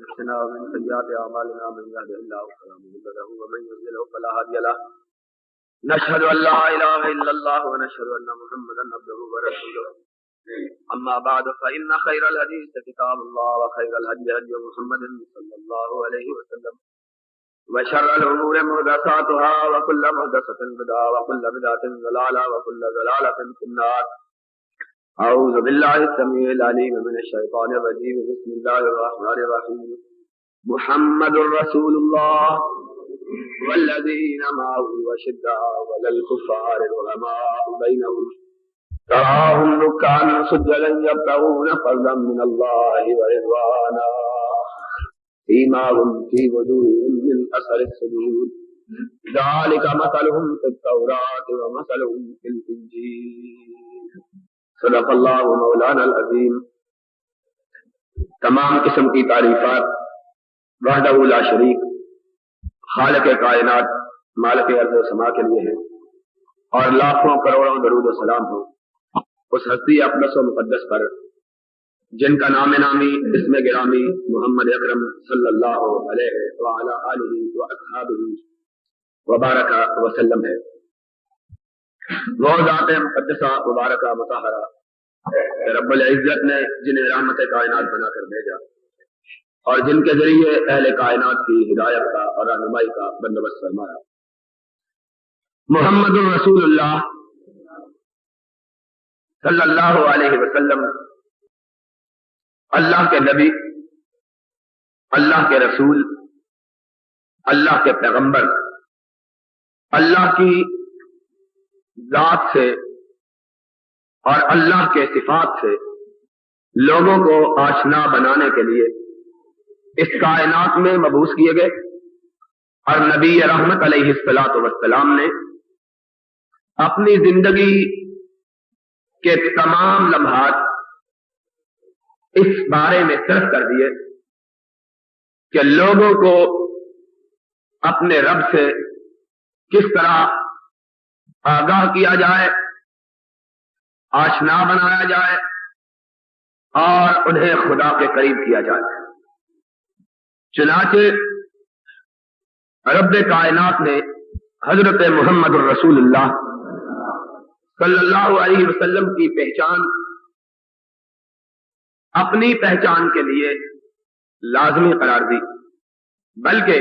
أنفسنا ومن سيئات أعمالنا من يهده الله فلا مضل له ومن يضلل فلا هادي له نشهد أن لا إله إلا الله ونشهد أن محمدا عبده ورسوله أما بعد فإن خير الحديث كتاب الله وخير الهدي هدي محمد صلى الله عليه وسلم وشر الأمور محدثاتها وكل محدثة بدعة وكل بدعة ضلالة وكل ضلالة في النار. أعوذ بالله السميع العليم من الشيطان الرجيم. بسم الله الرحمن الرحيم. محمد رسول الله والذين معه أشداء على الكفار رحماء بينهم تراهم ركعا سجدا يبتغون فضلا من الله ورضوانا سيماهم في وجوههم من أثر السجود ذلك مثلهم في التوراة ومثلهم في الإنجيل. صدق اللہ مولانا العظیم. تمام قسم کی تعریفات وحدہ لا شریک خالق کائنات مالک ارض و سما کے لیے ہیں، اور لاکھوں کروڑوں درود و سلام ہو اس ہستی اقدس و مقدس پر جن کا نام نامی اسم گرامی محمد اکرم صلی اللہ علیہ وعلی آلہ واصحابہ وبارک وسلم ہے. وہ ذات مقدسہ مبارکہ مطہرہ رب العزت نے جنہیں رحمت کائنات بنا کر بھیجا اور جن کے ذریعے اہل کائنات کی ہدایت کا اور رہنمائی کا بندوبست فرمایا. محمد رسول اللہ صلی اللہ علیہ وسلم اللہ کے نبی، اللہ کے رسول، اللہ کے پیغمبر، اللہ کی ذات سے اور اللہ کے صفات سے لوگوں کو آشنا بنانے کے لیے اس کائنات میں مبعوث کیے گئے، اور نبی رحمت علیہ الصلوۃ والسلام نے اپنی زندگی کے تمام لمحات اس بارے میں صرف کر دیے کہ لوگوں کو اپنے رب سے کس طرح آگاہ کیا جائے، آشنا بنایا جائے اور انہیں خدا کے قریب کیا جائے. چنانچہ رب کائنات نے حضرت محمد الرسول اللہ صلی اللہ علیہ وسلم کی پہچان اپنی پہچان کے لیے لازمی قرار دی، بلکہ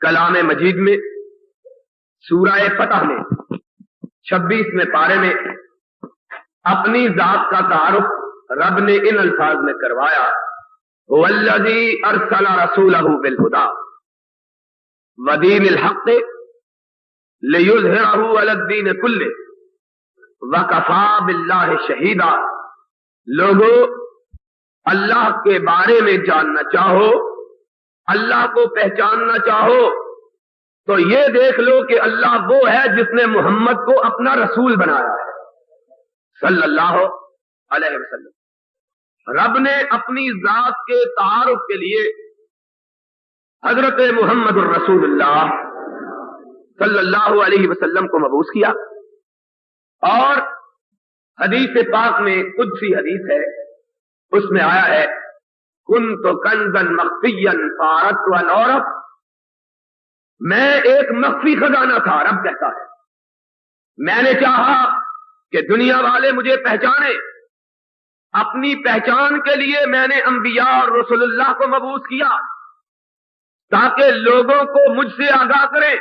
کلام مجید میں سورہ فتح میں 26ویں پارے میں اپنی ذات کا تعارف رب نے ان الفاظ میں کروایا: والذی ارسل رسولہ بالہدی ودین الحق لیظہرہ علی الدین کلہ وکفی باللہ شہیدا. لوگوں، اللہ کے بارے میں جاننا چاہو، اللہ کو پہچاننا چاہو تو یہ دیکھ لو کہ اللہ وہ ہے جس نے محمد کو اپنا رسول بنایا ہے صلی اللہ علیہ وسلم. رب نے اپنی ذات کے تعارف کے لیے حضرت محمد الرسول اللہ صلی اللہ علیہ وسلم کو مبعوث کیا، اور حدیث پاک میں قدسی حدیث ہے، اس میں آیا ہے: کنت کنزا مخفیا فاردت ان اعرف. میں ایک مخفی خزانہ تھا، رب کہتا ہے، میں نے چاہا کہ دنیا والے مجھے پہچانے. اپنی پہچان کے لیے میں نے انبیاء اور رسول اللہ کو مبعوث کیا تاکہ لوگوں کو مجھ سے آگاہ کریں،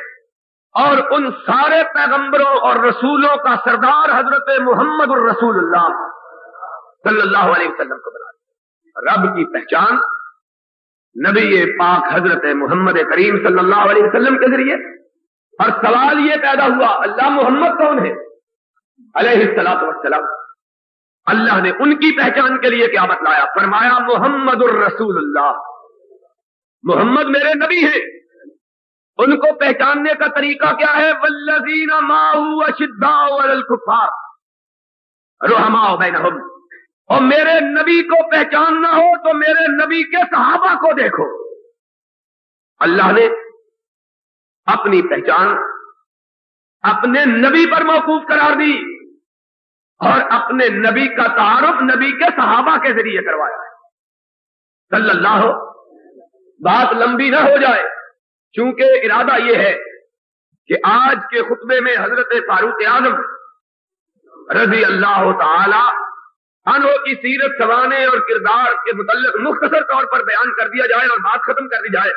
اور ان سارے پیغمبروں اور رسولوں کا سردار حضرت محمد الرسول اللہ صلی اللہ علیہ وسلم کو بنا دیا. رب کی پہچان نبی پاک حضرت محمد کریم صلی اللہ علیہ وسلم کے ذریعے. اور سوال یہ پیدا ہوا، اللہ محمد کون ہے علیہ الصلوۃ والسلام؟ اللہ نے ان کی پہچان کے لیے کیا بتلایا؟ فرمایا محمد الرسول اللہ، محمد میرے نبی ہیں. ان کو پہچاننے کا طریقہ کیا ہے؟ والذین معہ اشداء علی الکفار رحماء بینہم. اور میرے نبی کو پہچاننا ہو تو میرے نبی کے صحابہ کو دیکھو. اللہ نے اپنی پہچان اپنے نبی پر موقوف قرار دی اور اپنے نبی کا تعارف نبی کے صحابہ کے ذریعے کروایا ہے صلی اللہ بات لمبی نہ ہو جائے، چونکہ ارادہ یہ ہے کہ آج کے خطبے میں حضرت فاروق اعظم رضی اللہ تعالی عنہ کی سیرت سوانح اور کردار کے متعلق مختصر طور پر بیان کر دیا جائے اور بات ختم کر دی جائے،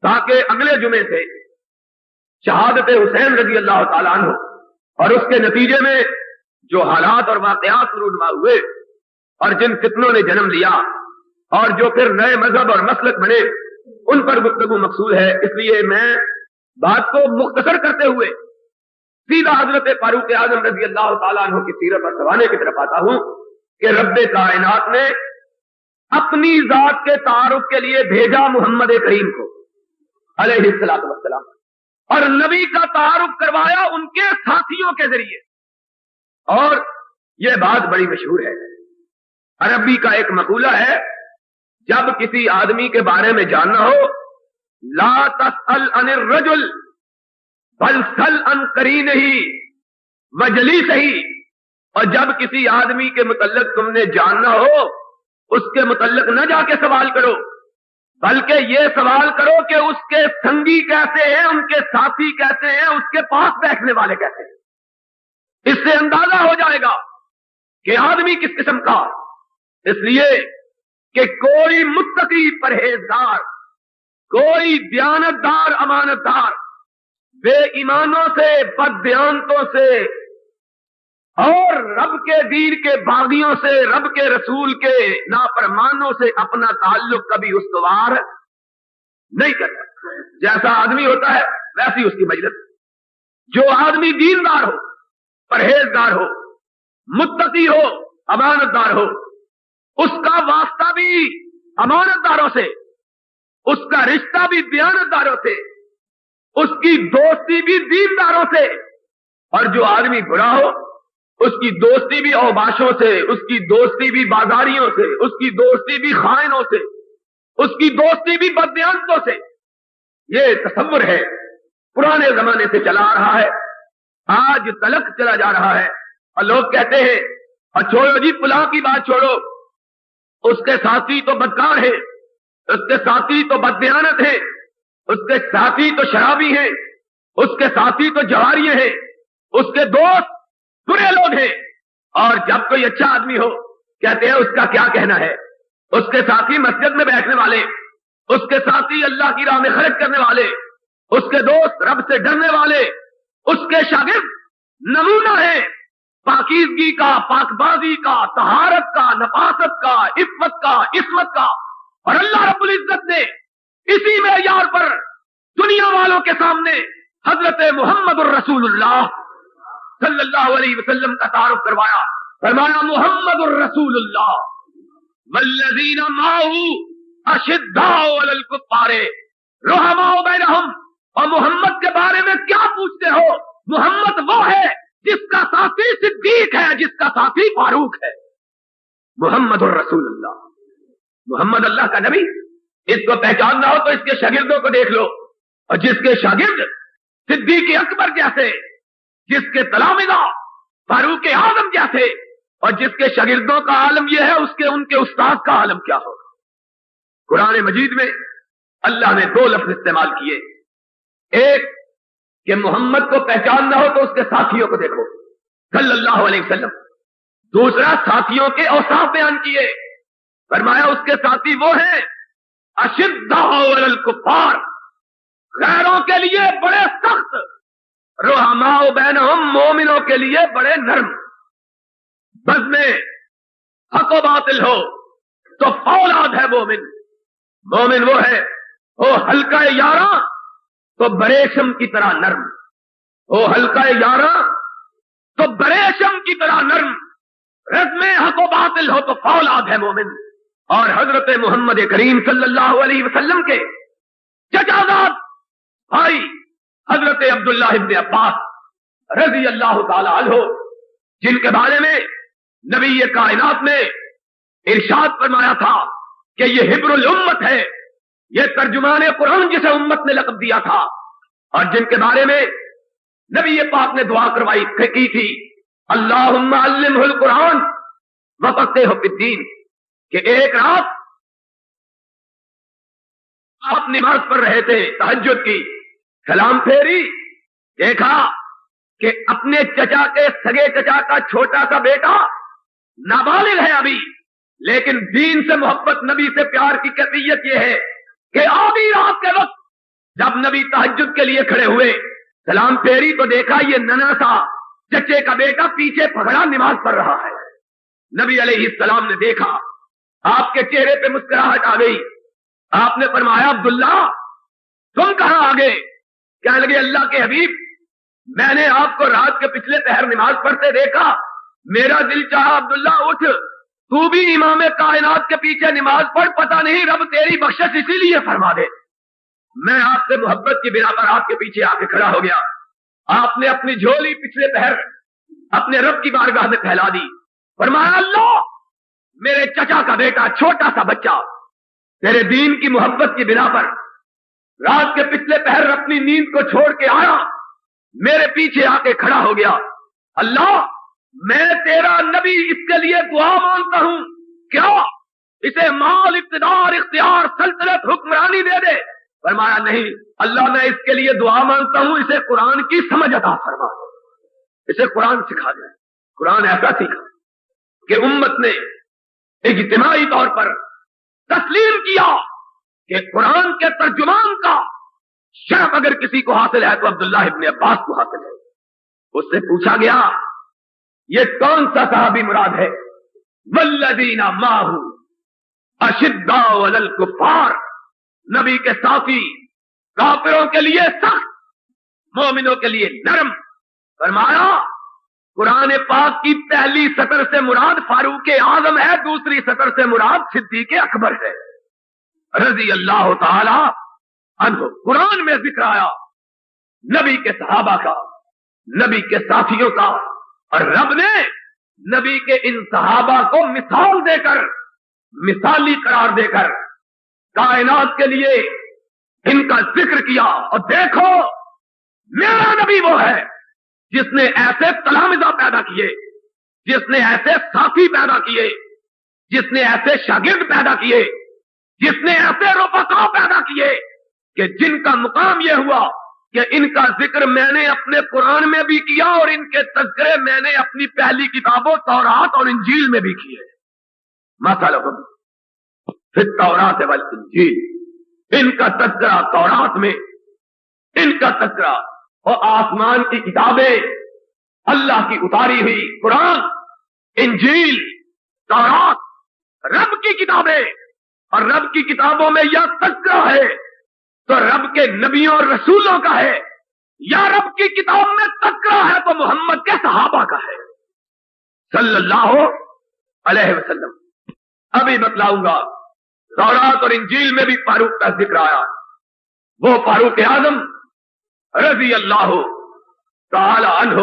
تاکہ اگلے جمعے سے شہادت حسین رضی اللہ تعالی عنہ اور اس کے نتیجے میں جو حالات اور واقعات رونما ہوئے اور جن فتنوں نے جنم لیا اور جو پھر نئے مذہب اور مسلک بنے، ان پر گفتگو مقصود ہے۔ اس لیے میں بات کو مختصر کرتے ہوئے سیدھا حضرت فاروق اعظم رضی اللہ تعالیٰ عنہ کی سیرت اور سوانح کی طرف آتا ہوں کہ رب کائنات نے اپنی ذات کے تعارف کے لیے بھیجا محمد کریم کو علیہ الصلوۃ والسلام، اور نبی کا تعارف کروایا ان کے ساتھیوں کے ذریعے۔ اور یہ بات بڑی مشہور ہے، عربی کا ایک مقولہ ہے، جب کسی آدمی کے بارے میں جاننا ہو لا تسأل عن الرجل بل سل عن قرینہ وجلیسہ، اور جب کسی آدمی کے متعلق تم نے جاننا ہو اس کے متعلق نہ جا کے سوال کرو، بلکہ یہ سوال کرو کہ اس کے سنگی کیسے ہیں، ان کے ساتھی کیسے ہیں، اس کے پاس بیٹھنے والے کیسے ہیں۔ اس سے اندازہ ہو جائے گا کہ آدمی کس قسم کا، اس لیے کہ کوئی متقی پرہیزگار، کوئی دیانتدار امانتدار بے ایمانوں سے، بددیانتوں سے اور رب کے دین کے باغیوں سے، رب کے رسول کے نافرمانوں سے اپنا تعلق کبھی استوار نہیں کرتا۔ جیسا آدمی ہوتا ہے ویسی اس کی مجلس۔ جو آدمی دیندار ہو، پرہیزگار ہو، متقی ہو، امانتدار ہو، اس کا واسطہ بھی امانتداروں سے، اس کا رشتہ بھی دیانتداروں سے، اس کی دوستی بھی دینداروں سے، اور جو آدمی برا ہو اس کی دوستی بھی اوباشوں سے، اس کی دوستی بھی بازاریوں سے، اس کی دوستی بھی خائنوں سے، اس کی دوستی بھی بددیانتوں سے۔ یہ تصور ہے، پرانے زمانے سے چلا آ رہا ہے، آج تلک چلا جا رہا ہے، اور لوگ کہتے ہیں اور چھوڑو جی فلاں کی بات چھوڑو، اس کے ساتھی تو بدکار ہیں، اس کے ساتھی تو بددیانت ہیں، اس کے ساتھی تو شرابی ہیں، اس کے ساتھی تو جواریے ہیں، اس کے دوست برے لوگ ہیں۔ اور جب کوئی اچھا آدمی ہو کہتے ہیں اس کا کیا کہنا ہے، اس کے ساتھی مسجد میں بیٹھنے والے، اس کے ساتھی اللہ کی راہ میں خرچ کرنے والے، اس کے دوست رب سے ڈرنے والے، اس کے شاگرد نمونہ ہے پاکیزگی کا، پاک بازی کا، طہارت کا، نفاست کا، عفت کا، عصمت کا۔ اور اللہ رب العزت نے اسی معیار پر دنیا والوں کے سامنے حضرت محمد الرسول اللہ صلی اللہ علیہ وسلم کا تعارف کروایا، فرمایا محمد الرسول اللہ والذین معہ اشداء علی الکفار رحماء بینہم۔ اور محمد کے بارے میں کیا پوچھتے ہو؟ محمد وہ ہے جس کا ساتھی صدیق ہے، جس کا ساتھی فاروق ہے۔ محمد الرسول اللہ، محمد اللہ کا نبی۔ اس کو پہچاننا ہو تو اس کے شاگردوں کو دیکھ لو، اور جس کے شاگرد صدیق اکبر جیسے، جس کے تلامذہ فاروق اعظم جیسے، اور جس کے شاگردوں کا عالم یہ ہے اس کے ان کے استاد کا عالم کیا ہوگا۔ قرآن مجید میں اللہ نے دو لفظ استعمال کیے، ایک کہ محمد کو پہچاننا ہو تو اس کے ساتھیوں کو دیکھو صلی اللہ علیہ وسلم، دوسرا ساتھیوں کے اوصاف بیان کیے، فرمایا اس کے ساتھی وہ ہیں اشداء علی الکفار، غیروں کے لیے بڑے سخت، رحماء بینہم، مومنوں کے لیے بڑے نرم۔ بس میں حق و باطل ہو تو فولاد ہے مومن، مومن وہ ہے وہ ہلکا یاراں تو بریشم کی طرح نرم، وہ ہلکا یاراں تو بریشم کی طرح نرم، رزم حق و باطل ہو تو فولاد ہے مومن۔ اور حضرت محمد کریم صلی اللہ علیہ وسلم کے چچازاد بھائی حضرت عبداللہ ابن عباس رضی اللہ تعالی عنہ، جن کے بارے میں نبی کائنات نے ارشاد فرمایا تھا کہ یہ حبر الامت ہے، یہ ترجمان قرآن جسے امت نے لقب دیا تھا، اور جن کے بارے میں نبی پاک نے دعا کروائی کی تھی اللہم علمہ القرآن وفقہہ فی الدین، کہ ایک رات آپ نماز پڑھ رہے تھے تہجد کی، سلام پھیری، دیکھا کہ اپنے چچا کے سگے چچا کا چھوٹا سا بیٹا نابالغ ہے ابھی، لیکن دین سے محبت، نبی سے پیار کی کیفیت یہ ہے کہ آدھی رات کے وقت جب نبی تہجد کے لیے کھڑے ہوئے، سلام پھیری تو دیکھا یہ ننا سا چچے کا بیٹا پیچھے پکڑا نماز پڑھ رہا ہے۔ نبی علیہ السلام نے دیکھا، آپ کے چہرے پہ مسکراہٹ آ گئی، آپ نے فرمایا عبداللہ تم کہاں آ گئے؟ کہنے لگے اللہ کے حبیب میں نے آپ کو رات کے پچھلے پہر نماز پڑھتے دیکھا، میرا دل چاہا عبداللہ اٹھ تو بھی امام کائنات کے پیچھے نماز پڑھ، پتہ نہیں رب تیری بخشش اسی لیے فرما دے۔ میں آپ سے محبت کی بنا پر آپ کے پیچھے آ کے کھڑا ہو گیا۔ آپ نے اپنی جھولی پچھلے پہر اپنے رب کی بارگاہ میں پھیلا دی، فرمایا اللہ میرے چچا کا بیٹا چھوٹا سا بچہ تیرے دین کی محبت کی بنا پر رات کے پچھلے پہر اپنی نیند کو چھوڑ کے آیا، میرے پیچھے آ کے کھڑا ہو گیا۔ اللہ میں تیرا نبی اس کے لیے دعا مانگتا ہوں، کیا اسے مال، اقتدار، اختیار، سلطنت، حکمرانی دے دے؟ فرمایا نہیں اللہ میں اس کے لیے دعا مانگتا ہوں اسے قرآن کی سمجھ عطا فرما، اسے قرآن سکھا جائے۔ قرآن ایسا سیکھا کہ امت نے اجتماعی طور پر تسلیم کیا کہ قرآن کے ترجمان کا شرف اگر کسی کو حاصل ہے تو عبداللہ ابن عباس کو حاصل ہے۔ اس سے پوچھا گیا یہ کون سا صحابی مراد ہے؟ والذین معہ اشداء علی الکفار، نبی کے ساتھی کافروں کے لیے سخت، مومنوں کے لیے نرم۔ فرمایا قرآن پاک کی پہلی سطر سے مراد فاروق اعظم ہے، دوسری سطر سے مراد صدیق اکبر ہے رضی اللہ تعالی عنہ۔ قرآن میں ذکر آیا نبی کے صحابہ کا، نبی کے ساتھیوں کا، اور رب نے نبی کے ان صحابہ کو مثال دے کر، مثالی قرار دے کر کائنات کے لیے ان کا ذکر کیا۔ اور دیکھو میرا نبی وہ ہے جس نے ایسے تلامذہ پیدا کیے، جس نے ایسے ساتھی پیدا کیے، جس نے ایسے شاگرد پیدا کیے، جس نے ایسے رفقا پیدا کیے کہ جن کا مقام یہ ہوا کہ ان کا ذکر میں نے اپنے قرآن میں بھی کیا اور ان کے تذکرے میں نے اپنی پہلی کتابوں تورات اور انجیل میں بھی کیے۔ مثلاً فی التوراۃ والانجیل، ان کا تذکرہ تورات میں، ان کا تذکرہ اور آسمان کی کتابیں، اللہ کی اتاری ہوئی قرآن، انجیل، تورات، رب کی کتابیں، اور رب کی کتابوں میں یا تذکرہ ہے تو رب کے نبیوں اور رسولوں کا ہے، یا رب کی کتاب میں تذکرہ ہے تو محمد کے صحابہ کا ہے صلی اللہ علیہ وسلم۔ ابھی بتلاؤں گا تورات اور انجیل میں بھی فاروق کا ذکر آیا، وہ فاروق اعظم رضی اللہ تعالی عنہ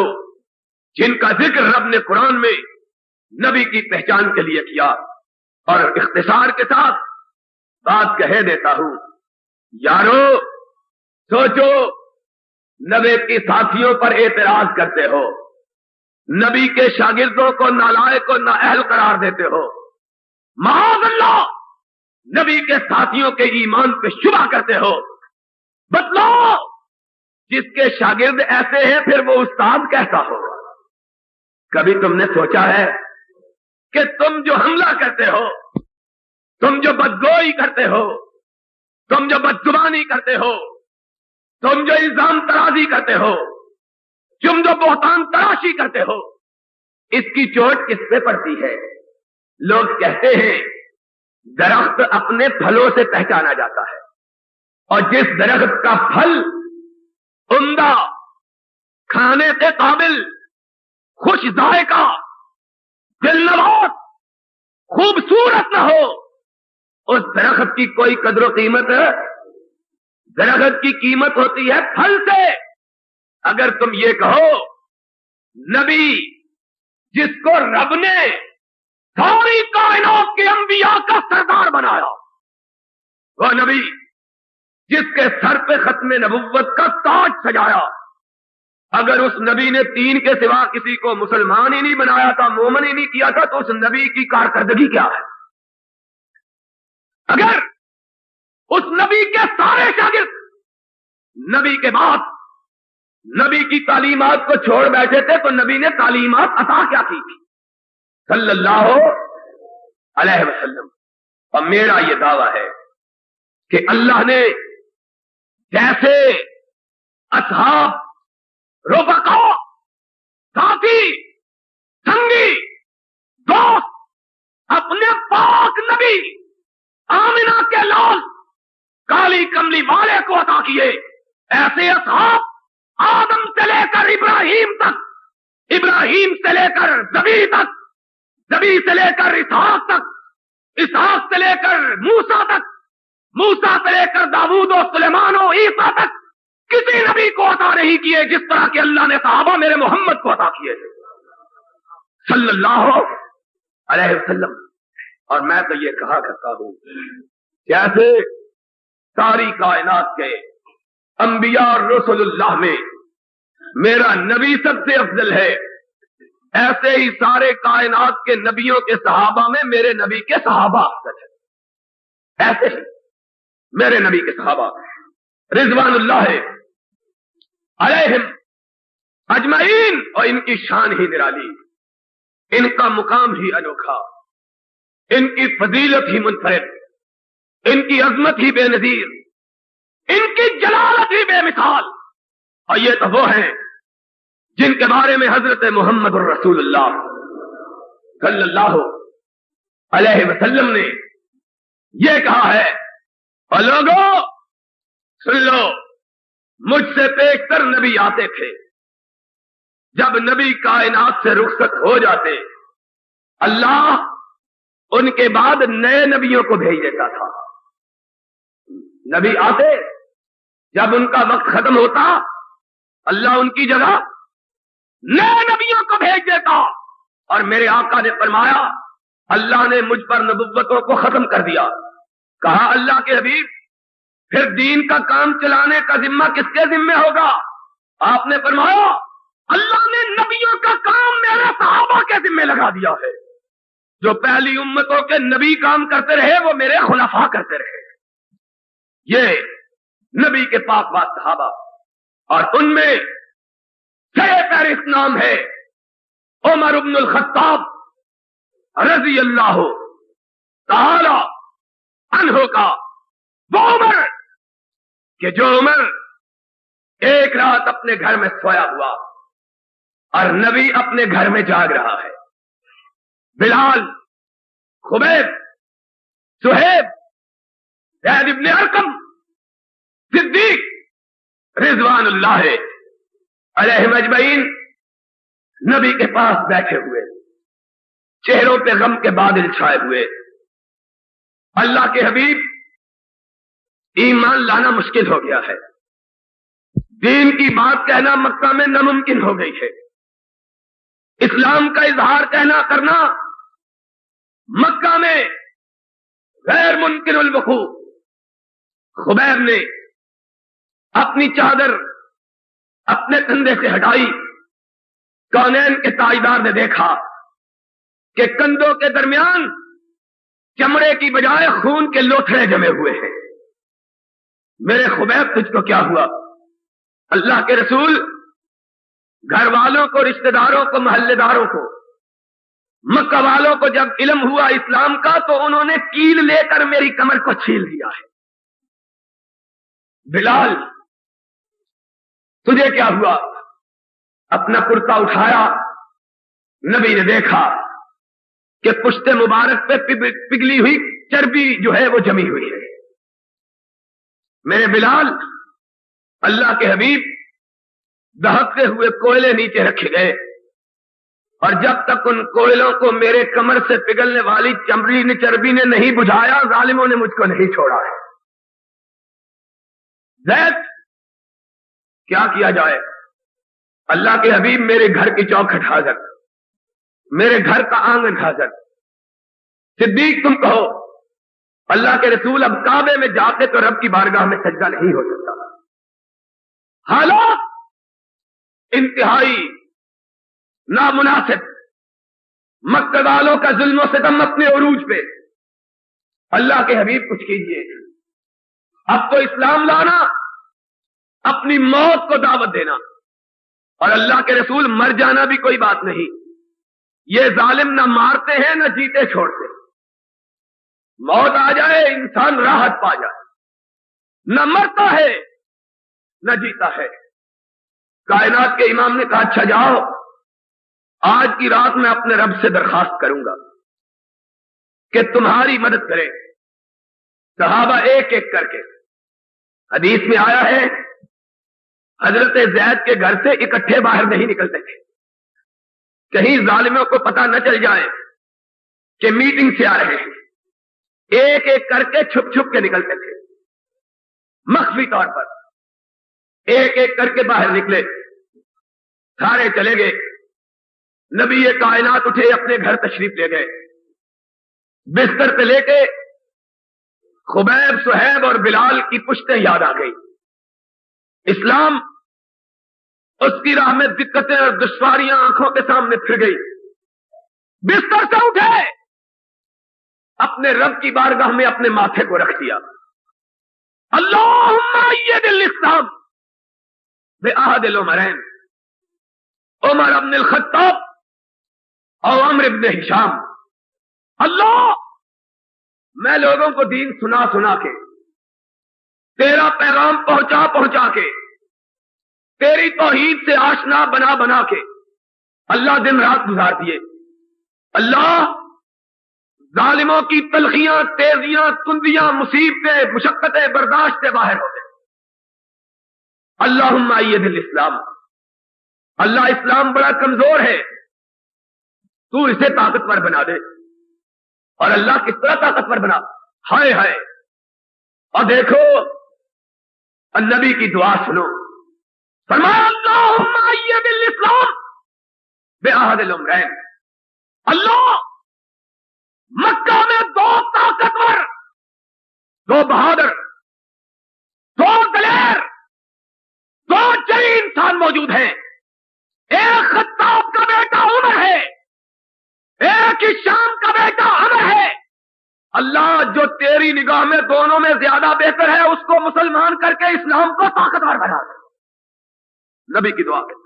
جن کا ذکر رب نے قرآن میں نبی کی پہچان کے لیے کیا۔ اور اختصار کے ساتھ بات کہہ دیتا ہوں، یارو سوچو نبی کے ساتھیوں پر اعتراض کرتے ہو، نبی کے شاگردوں کو نالائق و نااہل قرار دیتے ہو، معاذ اللہ نبی کے ساتھیوں کے ایمان پہ شبہ کرتے ہو، بتلاؤ جس کے شاگرد ایسے ہیں پھر وہ استاد کیسا ہوگا؟ کبھی تم نے سوچا ہے کہ تم جو حملہ کرتے ہو، تم جو بدگوئی کرتے ہو، تم جو بدزبانی کرتے ہو، تم جو الزام ترازی کرتے ہو، تم جو بہتان تراشی کرتے ہو، اس کی چوٹ کس پہ پڑتی ہے؟ لوگ کہتے ہیں درخت اپنے پھلوں سے پہچانا جاتا ہے، اور جس درخت کا پھل عمدہ، کھانے کے قابل، خوش ذائقہ، دلنواز، خوبصورت نہ ہو، اس درخت کی کوئی قدر و قیمت ہے؟ درخت کی قیمت ہوتی ہے پھل سے۔ اگر تم یہ کہو نبی جس کو رب نے ساری کائنات کے انبیاء کا سردار بنایا، وہ نبی جس کے سر پہ ختم نبوت کا تاج سجایا، اگر اس نبی نے تین کے سوا کسی کو مسلمان ہی نہیں بنایا تھا، مومن ہی نہیں کیا تھا، تو اس نبی کی کارکردگی کیا ہے؟ اگر اس نبی کے سارے شاگرد نبی کے بعد نبی کی تعلیمات کو چھوڑ بیٹھے تھے، تو نبی نے تعلیمات عطا کیا کی تھی صلی اللہ علیہ وسلم. اور میرا یہ دعویٰ ہے کہ اللہ نے جیسے اصحاب، رفقا، ساتھی، سنگی، دوست اپنے پاک نبی آمنہ کے لال کالی کملی والے کو عطا کیے، ایسے اصحاب آدم سے لے کر ابراہیم تک، ابراہیم سے لے کر نبی تک، نبی سے لے کر اسحاق تک، اسحاق سے لے کر موسیٰ تک، موسیٰ سے لے کر داؤد و سلیمان و عیسیٰ تک کسی نبی کو عطا نہیں کیے جس طرح کہ اللہ نے صحابہ میرے محمد کو عطا کیے تھے صلی اللہ علیہ وسلم. اور میں تو یہ کہا کرتا ہوں جیسے ساری کائنات کے انبیاء اور رسول اللہ میں میرا نبی سب سے افضل ہے، ایسے ہی سارے کائنات کے نبیوں کے صحابہ میں میرے نبی کے صحابہ افضل ہے. ایسے ہی میرے نبی کے صحابہ رضوان اللہ علیہم اجمعین، اور ان کی شان ہی نرالی، ان کا مقام ہی انوکھا، ان کی فضیلت ہی منفرد، ان کی عظمت ہی بے نظیر، ان کی جلالت ہی بے مثال. اور یہ تو وہ ہیں جن کے بارے میں حضرت محمد الرسول اللہ صلی اللہ علیہ وسلم نے یہ کہا ہے، اور لوگوں سن لو، مجھ سے پیشتر نبی آتے تھے، جب نبی کائنات سے رخصت ہو جاتے اللہ ان کے بعد نئے نبیوں کو بھیج دیتا تھا. نبی آتے، جب ان کا وقت ختم ہوتا اللہ ان کی جگہ نئے نبیوں کو بھیج دیتا. اور میرے آقا نے فرمایا اللہ نے مجھ پر نبوتوں کو ختم کر دیا. کہا اللہ کے حبیب پھر دین کا کام چلانے کا ذمہ کس کے ذمہ ہوگا؟ آپ نے فرمایا اللہ نے نبیوں کا کام میرے صحابہ کے ذمہ لگا دیا ہے. جو پہلی امتوں کے نبی کام کرتے رہے وہ میرے خلفاء کرتے رہے. یہ نبی کے پاک بات صحابہ، اور ان میں سر فہرست نام ہے عمر بن الخطاب رضی اللہ تعالی عنہ کا. وہ عمر کہ جو عمر ایک رات اپنے گھر میں سویا ہوا اور نبی اپنے گھر میں جاگ رہا ہے. بلال، خبیب، سہیب، زید ابن ارقم، صدیق رضوان اللہ علیہ اجمعین نبی کے پاس بیٹھے ہوئے، چہروں پہ غم کے بادل چھائے ہوئے. اللہ کے حبیب ایمان لانا مشکل ہو گیا ہے، دین کی بات کہنا مکہ میں ناممکن ہو گئی ہے، اسلام کا اظہار کہنا کرنا مکہ میں غیر ممکن الوقوع. خبیب نے اپنی چادر اپنے کندھے سے ہٹائی. کونین کے تاجدار نے دیکھا کہ کندھوں کے درمیان چمڑے کی بجائے خون کے لوتھڑے جمے ہوئے ہیں. میرے خبیب تجھ کو کیا ہوا؟ اللہ کے رسول گھر والوں کو، رشتہ داروں کو، محلے داروں کو، مکہ والوں کو جب علم ہوا اسلام کا تو انہوں نے کیل لے کر میری کمر کو چھیل دیا ہے. بلال تجھے کیا ہوا؟ اپنا کرتا اٹھایا، نبی نے دیکھا کہ پشت مبارک پہ پگھلی ہوئی چربی جو ہے وہ جمی ہوئی ہے. میرے بلال، اللہ کے حبیب دہکتے ہوئے کوئلے نیچے رکھے گئے، اور جب تک ان کوئلوں کو میرے کمر سے پگھلنے والی چربی نے نہیں بجھایا ظالموں نے مجھ کو نہیں چھوڑا ہے. زید کیا کیا جائے؟ اللہ کے حبیب میرے گھر کی چوکھٹ حاضر، میرے گھر کا آنگن حاضر. صدیق تم کہو اللہ کے رسول اب کعبے میں جاتے تو رب کی بارگاہ میں سجدہ نہیں ہو سکتا. حالات انتہائی نامناسب، مکہ والوں کا ظلم و ستم اپنے عروج پہ. اللہ کے حبیب کچھ کیجئے. اب تو اسلام لانا اپنی موت کو دعوت دینا، اور اللہ کے رسول مر جانا بھی کوئی بات نہیں. یہ ظالم نہ مارتے ہیں نہ جیتے چھوڑتے. موت آ جائے انسان راحت پا جائے، نہ مرتا ہے نہ جیتا ہے. کائنات کے امام نے کہا اچھا جاؤ، آج کی رات میں اپنے رب سے درخواست کروں گا کہ تمہاری مدد کرے. صحابہ ایک ایک کر کے، حدیث میں آیا ہے حضرت زید کے گھر سے اکٹھے باہر نہیں نکلتے تھے، کہیں ظالموں کو پتہ نہ چل جائے کہ میٹنگ سے آ رہے ہیں. ایک ایک کر کے چھپ چھپ کے نکلتے تھے، مخفی طور پر ایک ایک کر کے باہر نکلے. سارے چلے گئے. نبی کائنات اٹھے، اپنے گھر تشریف لے گئے. بستر پہ لے کے خبیب، صہیب اور بلال کی پشتیں یاد آ گئی. اسلام، اس کی راہ میں دقتیں اور دشواریاں آنکھوں کے سامنے پھر گئی. بستر سے اٹھے، اپنے رب کی بارگاہ میں اپنے ماتھے کو رکھ دیا. اللہم اید الاسلام بعہد العمرین، عمر ابن الخطاب اور عمر ابن ہشام. اللہ، میں لوگوں کو دین سنا سنا کے، تیرا پیغام پہنچا پہنچا کے، تیری توحید سے آشنا بنا بنا کے اللہ دن رات گزار دیے. اللہ، ظالموں کی تلخیاں، تیزیاں، تندیاں، مصیبتیں، مشقتیں برداشت سے باہر ہو گئے. اللہم اید الاسلام، اللہ اسلام بڑا کمزور ہے، تو اسے طاقتور بنا دے. اور اللہ کس طرح طاقتور بنا؟ ہائے ہائے. اور دیکھو النبی کی دعا سنو، فرمایا اللہم اید الاسلام بعہد العمرین. اللہ، مکہ میں دو طاقتور، دو بہادر، دو دلیر، دو جری انسان موجود ہیں. ایک خطاب کا بیٹا عمر ہے، ایک ہی شام کا بیٹا عمر ہے. اللہ، جو تیری نگاہ میں دونوں میں زیادہ بہتر ہے اس کو مسلمان کر کے اسلام کو طاقتور بنا دے. نبی کی دعا ہے.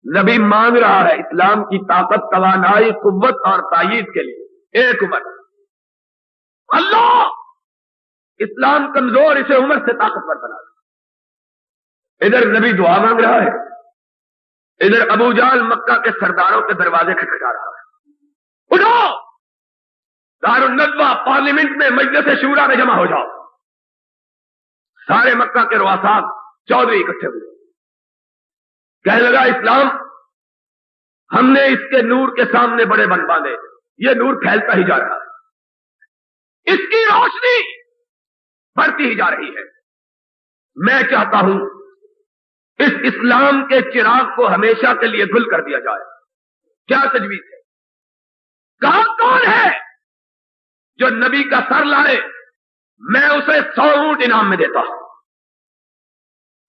نبی مانگ رہا ہے اسلام کی طاقت، توانائی، قوت اور تائید کے لیے ایک عمر. اللہ، اسلام کمزور، اسے عمر سے طاقتور بنا دے. ادھر نبی دعا مانگ رہا ہے، ادھر ابو جہل مکہ کے سرداروں کے دروازے کھٹکھٹا رہا ہے. اٹھو، دار الندوہ پارلیمنٹ میں مجلس شورا میں جمع ہو جاؤ. سارے مکہ کے رؤساء چودھری اکٹھے ہوئے. کہنے لگا اسلام، ہم نے اس کے نور کے سامنے بڑے بن باندھے، یہ نور پھیلتا ہی جا رہا ہے، اس کی روشنی بڑھتی ہی جا رہی ہے. میں چاہتا ہوں اس اسلام کے چراغ کو ہمیشہ کے لیے گل کر دیا جائے. کیا تجویز ہے؟ کہاں کون ہے جو نبی کا سر لائے؟ میں اسے 100 اونٹ انعام میں دیتا ہوں.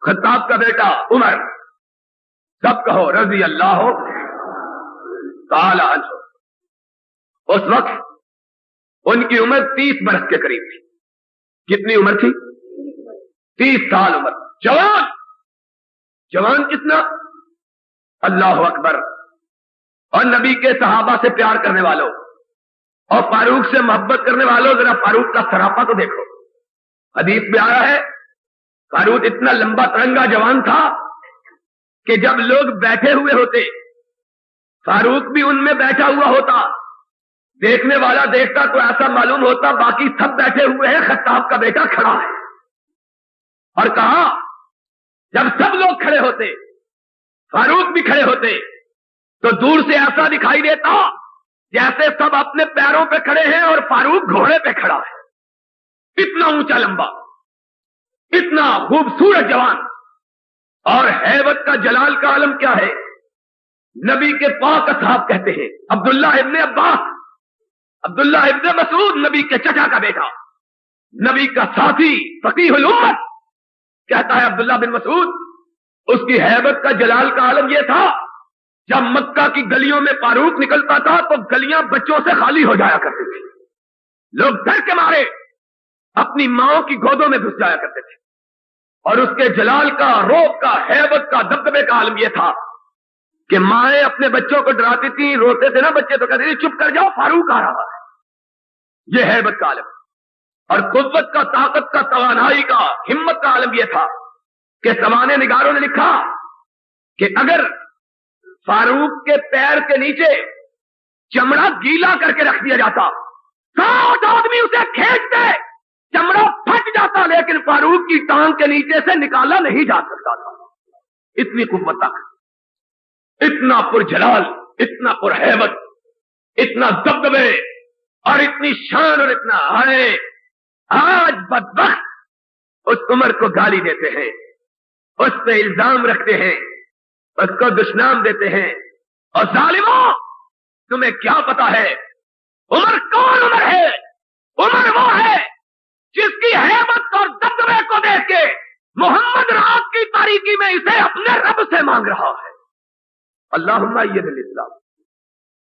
خطاب کا بیٹا عمر، سب کہو رضی اللہ تعالی عنہ. اس وقت ان کی عمر 30 برس کے قریب تھی. کتنی عمر تھی؟ 30 سال عمر. جوان، جوان کتنا؟ اللہ اکبر. اور نبی کے صحابہ سے پیار کرنے والوں اور فاروق سے محبت کرنے والوں، ذرا فاروق کا سراپا تو دیکھو. حدیث میں آیا ہے فاروق اتنا لمبا ترنگا جوان تھا کہ جب لوگ بیٹھے ہوئے ہوتے فاروق بھی ان میں بیٹھا ہوا ہوتا. دیکھنے والا دیکھتا تو ایسا معلوم ہوتا باقی سب بیٹھے ہوئے ہیں، خطاب کا بیٹا کھڑا ہے. اور کہا جب سب لوگ کھڑے ہوتے، فاروق بھی کھڑے ہوتے، تو دور سے ایسا دکھائی دیتا جیسے سب اپنے پیروں پہ کھڑے ہیں اور فاروق گھوڑے پہ کھڑا ہے. اتنا اونچا لمبا، اتنا خوبصورت جوان. اور ہیبت کا جلال کا عالم کیا ہے؟ نبی کے پاک اصحاب کہتے ہیں، عبداللہ ابن عباس، عبداللہ ابن مسعود، نبی کے چچا کا بیٹا، نبی کا ساتھی، فقیہ الامت، کہتا ہے عبداللہ بن مسعود، اس کی ہیبت کا جلال کا عالم یہ تھا جب مکہ کی گلیوں میں فاروق نکلتا تھا تو گلیاں بچوں سے خالی ہو جایا کرتی تھی. لوگ ڈر کے مارے اپنی ماں کی گودوں میں گھس جایا کرتے تھے، اور اس کے جلال کا، روب کا، ہیبت کا، دبدبے کا عالم یہ تھا کہ مائیں اپنے بچوں کو ڈراتی تھی، روتے تھے نا بچے تو کہتے تھے چپ کر جاؤ فاروق آ رہا ہے. یہ ہیبت کا عالم، اور قوت کا، طاقت کا، توانائی کا، ہمت کا عالم یہ تھا کہ زمانے نگاروں نے لکھا کہ اگر فاروق کے پیر کے نیچے چمڑا گیلا کر کے رکھ دیا جاتا، 7 آدمی اسے کھینچتے، چمڑا پھٹ جاتا، لیکن فاروق کی ٹانگ کے نیچے سے نکالا نہیں جا سکتا تھا. اتنی قوت تک، اتنا پر جلال، اتنا پر ہیبت، اتنا دبدبے اور اتنی شان اور اتنا آئے. آج بدبخت اس عمر کو گالی دیتے ہیں، اس پہ الزام رکھتے ہیں، اس کو دشنام دیتے ہیں. اور ظالموں، تمہیں کیا پتا ہے عمر کون عمر ہے؟ عمر وہ ہے جس کی ہیبت اور دبدبے کو دیکھ کے محمد رات کی تاریکی میں اسے اپنے رب سے مانگ رہا ہے. اللہم اید الاسلام،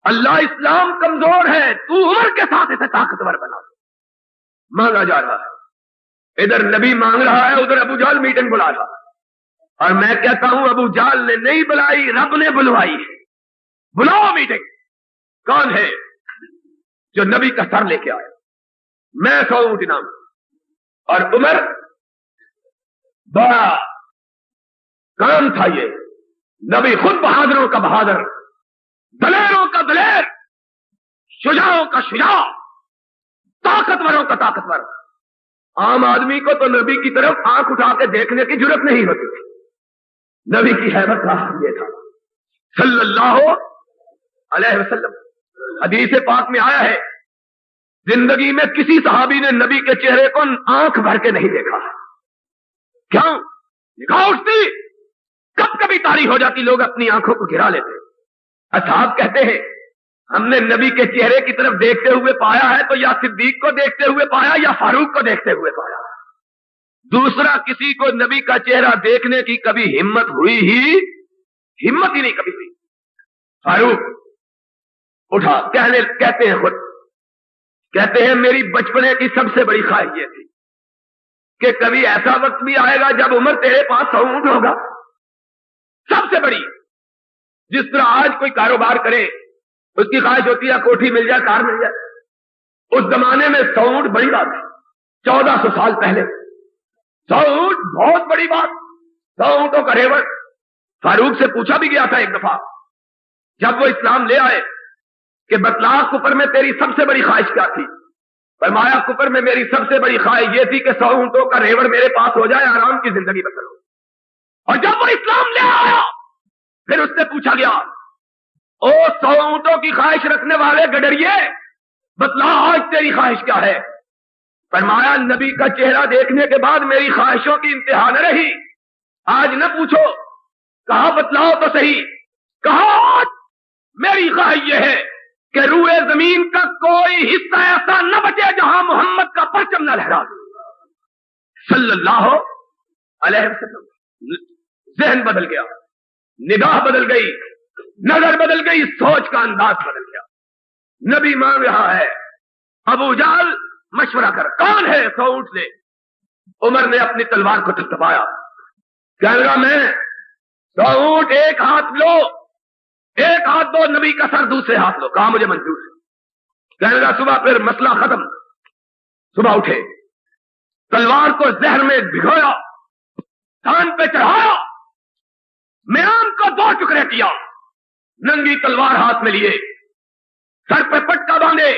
اللہ اسلام کمزور ہے، تو عمر کے ساتھ اسے طاقتور بنا. مانگا جا رہا ہے، ادھر نبی مانگ رہا ہے، ادھر ابو جہل میٹنگ بلا رہا ہے. اور میں کہتا ہوں ابو جہل نے نہیں بلائی، رب نے بلوائی ہے. بلاؤ میٹنگ. کون ہے جو نبی کا سر لے کے آئے؟ میں 100 اونٹ انعام. اور عمر بڑا کام تھا یہ. نبی خود بہادروں کا بہادر، دلیروں کا دلیر، شجاعوں کا شجاع، طاقتوروں کا طاقتور. عام آدمی کو تو نبی کی طرف آنکھ اٹھا کے دیکھنے کی جرت نہیں ہوتی تھی. نبی کی ہیبت کا یہ تھا صلی اللہ علیہ وسلم. حدیث پاک میں آیا ہے زندگی میں کسی صحابی نے نبی کے چہرے کو آنکھ بھر کے نہیں دیکھا. کیوں؟ نگاہ اٹھتی، کب کبھی تاری ہو جاتی، لوگ اپنی آنکھوں کو گرا لیتے. اصحاب کہتے ہیں ہم نے نبی کے چہرے کی طرف دیکھتے ہوئے پایا ہے تو یا صدیق کو دیکھتے ہوئے پایا یا فاروق کو دیکھتے ہوئے پایا. دوسرا کسی کو نبی کا چہرہ دیکھنے کی کبھی ہمت ہی نہیں کبھی ہوئی. فاروق اٹھا کہتے ہیں خود، کہتے ہیں میری بچپنے کی سب سے بڑی خواہش یہ تھی کہ کبھی ایسا وقت بھی آئے گا جب عمر تیرے پاس 100 اونٹ ہوگا. سب سے بڑی، جس طرح آج کوئی کاروبار کرے اس کی خواہش ہوتی ہے کوٹھی مل جائے، کار مل جائے. اس زمانے میں 100 اونٹ بڑی بات ہے. 1400 سال پہلے 100 اونٹ بہت بڑی بات. 100 اونٹوں کا ریوڑ. فاروق سے پوچھا بھی گیا تھا ایک دفعہ جب وہ اسلام لے آئے کہ بتلا کفر میں تیری سب سے بڑی خواہش کیا تھی؟ فرمایا کفر میں میری سب سے بڑی خواہش یہ تھی کہ 100 اونٹوں کا ریوڑ میرے پاس ہو جائے، آرام کی زندگی بسر ہو. اور جب وہ اسلام لے آیا پھر اس سے پوچھا گیا او 100 اونٹوں کی خواہش رکھنے والے گڈریے، بتلا آج تیری خواہش کیا ہے؟ فرمایا نبی کا چہرہ دیکھنے کے بعد میری خواہشوں کی انتہا نہ رہی. آج نہ پوچھو، کہا بتلاؤ تو صحیح. کہا آج میری خواہش یہ ہے کہ روئے زمین کا کوئی حصہ ایسا نہ بچے جہاں محمد کا پرچم نہ لہرا صلی اللہ علیہ وسلم. ذہن بدل گیا، نگاہ بدل گئی، نظر بدل گئی، سوچ کا انداز بدل گیا. نبی مانگ رہا ہے. ابو جہل مشورہ کر، کون ہے 100 اونٹ لے. عمر نے اپنی تلوار کو تھپتھپایا، کہنے لگا میں 100 اونٹ ایک ہاتھ لو، ایک ہاتھ دو، نبی کا سر دوسرے ہاتھ لو. کہا مجھے منظور ہے. کہنے لگا صبح پھر مسئلہ ختم. صبح اٹھے، تلوار کو زہر میں بھگویا، کان پہ چڑھایا، میان کو 2 ٹکڑے کیا، ننگی تلوار ہاتھ میں لیے، سر پہ پٹکا باندھے،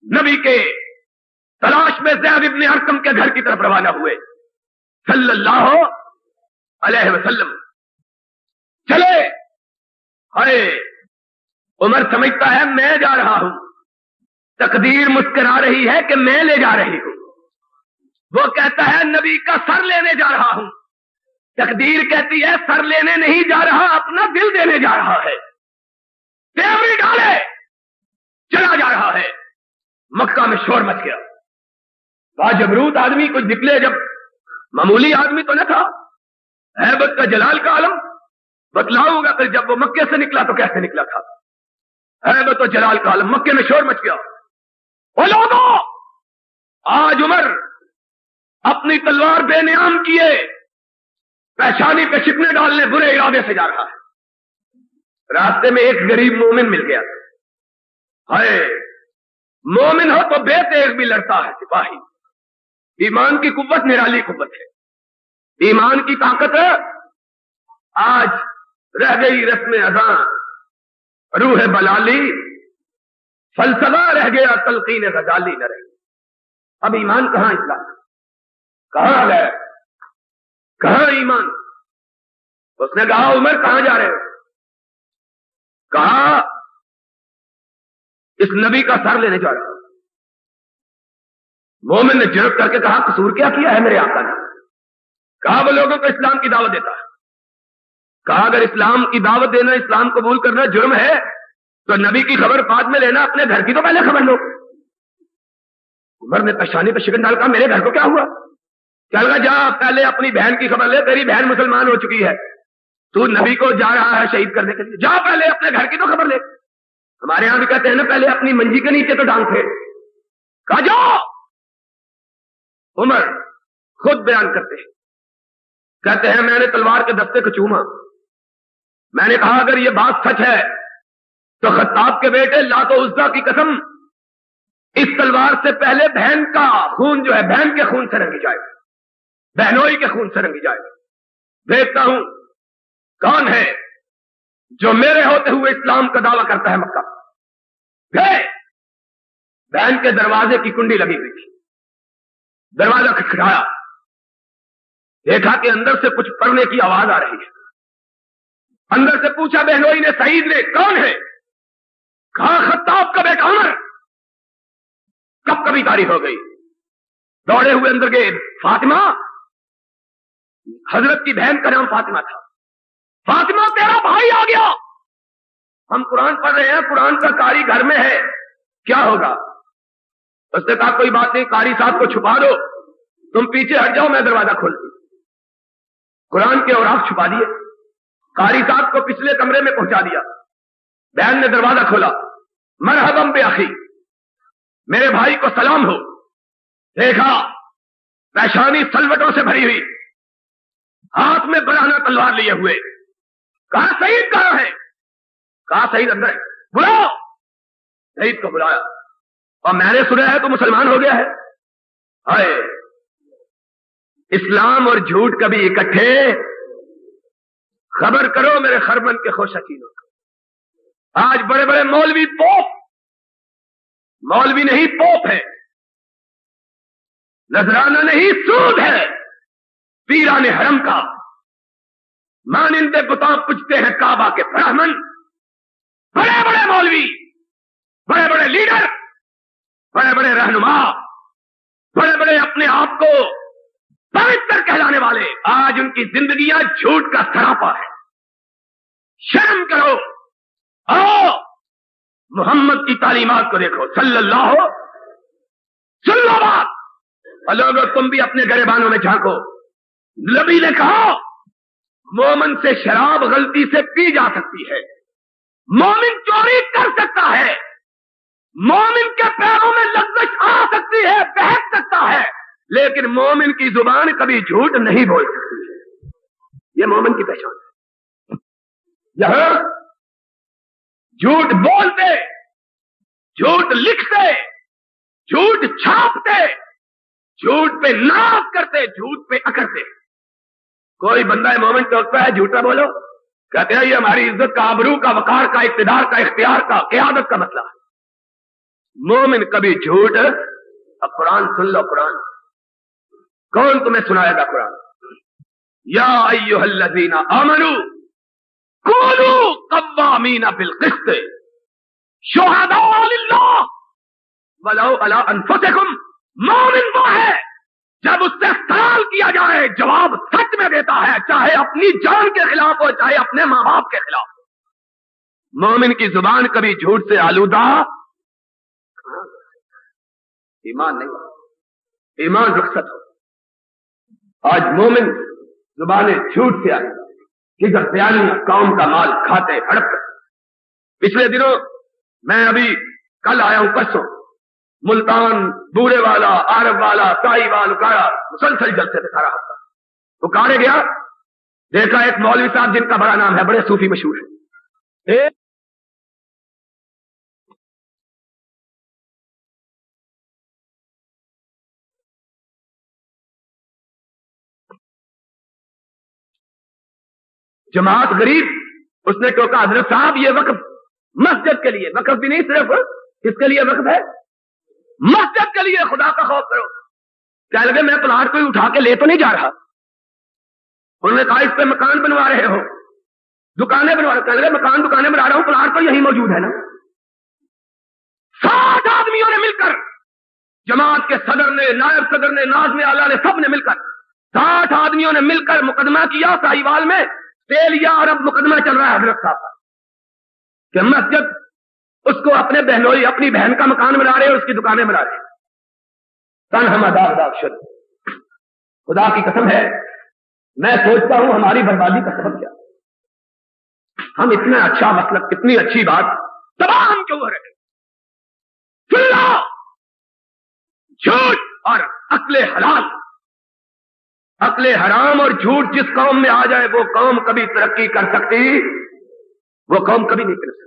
نبی کے تلاش میں زید ابن ارقم کے گھر کی طرف روانہ ہوئے صلی اللہ علیہ وسلم. چلے ہائے، عمر سمجھتا ہے میں جا رہا ہوں، تقدیر مسکرا رہی ہے کہ میں لے جا رہی ہوں. وہ کہتا ہے نبی کا سر لینے جا رہا ہوں، تقدیر کہتی ہے سر لینے نہیں جا رہا، اپنا دل دینے جا رہا ہے. تیوری ڈالے چلا جا رہا ہے. مکہ میں شور مچ گیا. باجبروت آدمی کچھ نکلے، جب معمولی آدمی تو نہ تھا، ہیبت کا جلال کا عالم. بتلاؤں گا پھر جب وہ مکے سے نکلا تو کیسے نکلا تھا. ہیبت و جلال کا عالم. مکے میں شور مچ گیا. وہ لوگوں آج عمر اپنی تلوار بے نیام کیے پیشانی پہ شکنے ڈالنے برے ارادے سے جا رہا ہے. راستے میں ایک غریب مومن مل گیا. ہائے، مومن ہو تو بے تیغ بھی لڑتا ہے سپاہی. ایمان کی قوت نرالی قوت ہے، ایمان کی طاقت ہے. آج رہ گئی رسم اذاں، روح بلالی، فلسفہ رہ گیا، تلقین غزالی نہ رہی. اب ایمان کہاں؟ اسلام کہاں گئے؟ کہاں ایمان؟ اس نے کہا عمر کہاں جا رہے ہو؟ کہا اس نبی کا سر لینے جا رہا ہوں. مومن نے جرأت کر کے کہا قصور کیا ہے میرے آقا نے؟ کہا وہ لوگوں کو اسلام کی دعوت دیتا ہے. کہا اگر اسلام کی دعوت دینا، اسلام قبول کرنا جرم ہے تو نبی کی خبر بعد میں لینا، اپنے گھر کی تو پہلے خبر لو. عمر نے پیشانی پہ شکن ڈال کہا میرے گھر کو کیا ہوا؟ چل گا جا پہلے اپنی بہن کی خبر لے، تیری بہن مسلمان ہو چکی ہے، تو نبی کو جا رہا ہے شہید کرنے کے لیے، جا پہلے اپنے گھر کی تو خبر لے. ہمارے یہاں بھی کہتے ہیں نا پہلے اپنی منجی کے نیچے تو ڈانگ پھیر. کہا جاؤ. عمر خود بیان کرتے ہیں، کہتے ہیں میں نے تلوار کے دستے کو چوما. میں نے کہا اگر یہ بات سچ ہے تو خطاب کے بیٹے لات و عزا کی قسم، اس تلوار سے پہلے بہن کا خون جو ہے بہن کے خون سے رنگی جائے، بہنوئی کے خون سے رنگی جائے. دیکھتا ہوں کون ہے جو میرے ہوتے ہوئے اسلام کا دعویٰ کرتا ہے. مکہ گئے، بہن کے دروازے کی کنڈی لگی ہوئی تھی. دروازہ کھٹکھٹایا، دیکھا کہ اندر سے کچھ پڑھنے کی آواز آ رہی ہے. اندر سے پوچھا بہنوئی نے، سعید نے، کون ہے؟ کہا خطاب کا بیٹا عمر. کب کبھی تاریخ ہو گئی. دوڑے ہوئے اندر گئے. فاطمہ، حضرت کی بہن کا نام فاطمہ تھا. فاطمہ تیرا بھائی آ گیا. ہم قرآن پڑھ رہے ہیں، قرآن کا قاری گھر میں ہے، کیا ہوگا؟ اس نے کہا کوئی بات نہیں، قاری صاحب کو چھپا دو، تم پیچھے ہٹ جاؤ، میں دروازہ کھولتی. قرآن کے اوراق چھپا دیے، قاری صاحب کو پچھلے کمرے میں پہنچا دیا. بہن نے دروازہ کھولا. مرحبا بأخی، میرے بھائی کو سلام ہو. دیکھا پیشانی سلوٹوں سے بھری ہوئی، ہاتھ میں برہنہ تلوار لیے ہوئے. کہا سعید کہاں ہے؟ کہا سعید اندر ہے. بلاؤ. سعید کو بلایا اور میں نے سنا ہے تو مسلمان ہو گیا ہے. ہائے، اسلام اور جھوٹ کبھی اکٹھے؟ خبر کرو میرے خرمن کے خوش حسینوں کو. آج بڑے بڑے مولوی پوپ، مولوی نہیں پوپ ہے، نذرانہ نہیں سود ہے، پیران حرم کا مانندے بتاں پوچھتے ہیں کعبہ کے برہمن. بڑے بڑے مولوی، بڑے بڑے لیڈر، بڑے بڑے رہنما، بڑے بڑے اپنے آپ کو پوتر کہلانے والے، آج ان کی زندگیاں جھوٹ کا سراپا ہے. شرم کرو. آؤ محمد کی تعلیمات کو دیکھو، صلی اللہ ہو. سن لو بات اور لوگوں تم بھی اپنے گریبانوں میں جھانکو. نبی نے کہا مومن سے شراب غلطی سے پی جا سکتی ہے، مومن چوری کر سکتا ہے، مومن کے پیروں میں لغزش آ سکتی ہے، بہک سکتا ہے، لیکن مومن کی زبان کبھی جھوٹ نہیں بول سکتی ہے. یہ مومن کی پہچان ہے. یہاں جھوٹ بولتے، جھوٹ لکھتے، جھوٹ چھاپتے، جھوٹ پہ ناز کرتے، جھوٹ پہ اکڑتے. کوئی بندہ مومن ٹوکتا ہے جھوٹا بولو، کہتے ہیں یہ ہماری عزت کا، آبرو کا، وقار کا، اقتدار کا، اختیار کا، قیادت کا مسئلہ ہے. مومن کبھی جھوٹ. اب قرآن سن لو. قرآن کون تمہیں سنائے گا؟ قرآن. یا ایھا الذین آمنوا کونوا قوامین بالقسط شہداء للہ ولو علی انفسکم. مومن وہ ہے جب اس سے سوال کیا جائے جواب سچ میں دیتا ہے، چاہے اپنی جان کے خلاف ہو، چاہے اپنے ماں باپ کے خلاف ہو. مومن کی زبان کبھی جھوٹ سے آلودہ. ایمان نہیں، ایمان رخصت ہو. آج مومن زبانیں جھوٹ سے آئی، کدھر بیانیاں، قوم کا مال کھاتے ہڑپ. پچھلے دنوں میں ابھی کل آیا ہوں، پرسوں ملتان، بورے والا، عارف والا، سائی وال اکارا، مسلسل جلسے تھے سارا ہفتہ. اکارے گیا، دیکھا ایک مولوی صاحب جن کا بڑا نام ہے، بڑے صوفی مشہور ہیں. جماعت غریب، اس نے کہا حضرت صاحب یہ وقف مسجد کے لیے، وقف بھی نہیں صرف کس کے لیے وقف ہے، مسجد کے لیے، خدا کا خوف کرو. کہنے لگے میں پلاٹ کوئی اٹھا کے لے تو نہیں جا رہا. انہوں نے کہا اس پہ مکان بنوا رہے ہو، دکانیں بنوا رہے ہو. کہنے لگے مکان دکانیں بنا رہا ہوں، پلاٹ تو یہی موجود ہے نا. 60 آدمیوں نے مل کر، جماعت کے صدر نے، نائب صدر نے، ناظم اعلیٰ نے، سب نے مل کر، 60 آدمیوں نے مل کر مقدمہ کیا ساہیوال میں، دے لیا. اور اب مقدمہ چل رہا ہے حضرت صاحب کا کہ مسجد اس کو اپنے بہنوئی، اپنی بہن کا مکان بنا رہے ہیں، اس کی دکانیں بنا رہے ہیں. تن ہم داغ شد. خدا کی قسم ہے میں سوچتا ہوں ہماری بربادی کا سبب کیا. ہم اتنا اچھا مطلب، اتنی اچھی بات تمام کیوں ہو رہے؟ جھوٹ اور عقل حلال، عقل حرام اور جھوٹ جس قوم میں آ جائے وہ قوم کبھی ترقی کر سکتی، وہ قوم کبھی نہیں کر سکتی.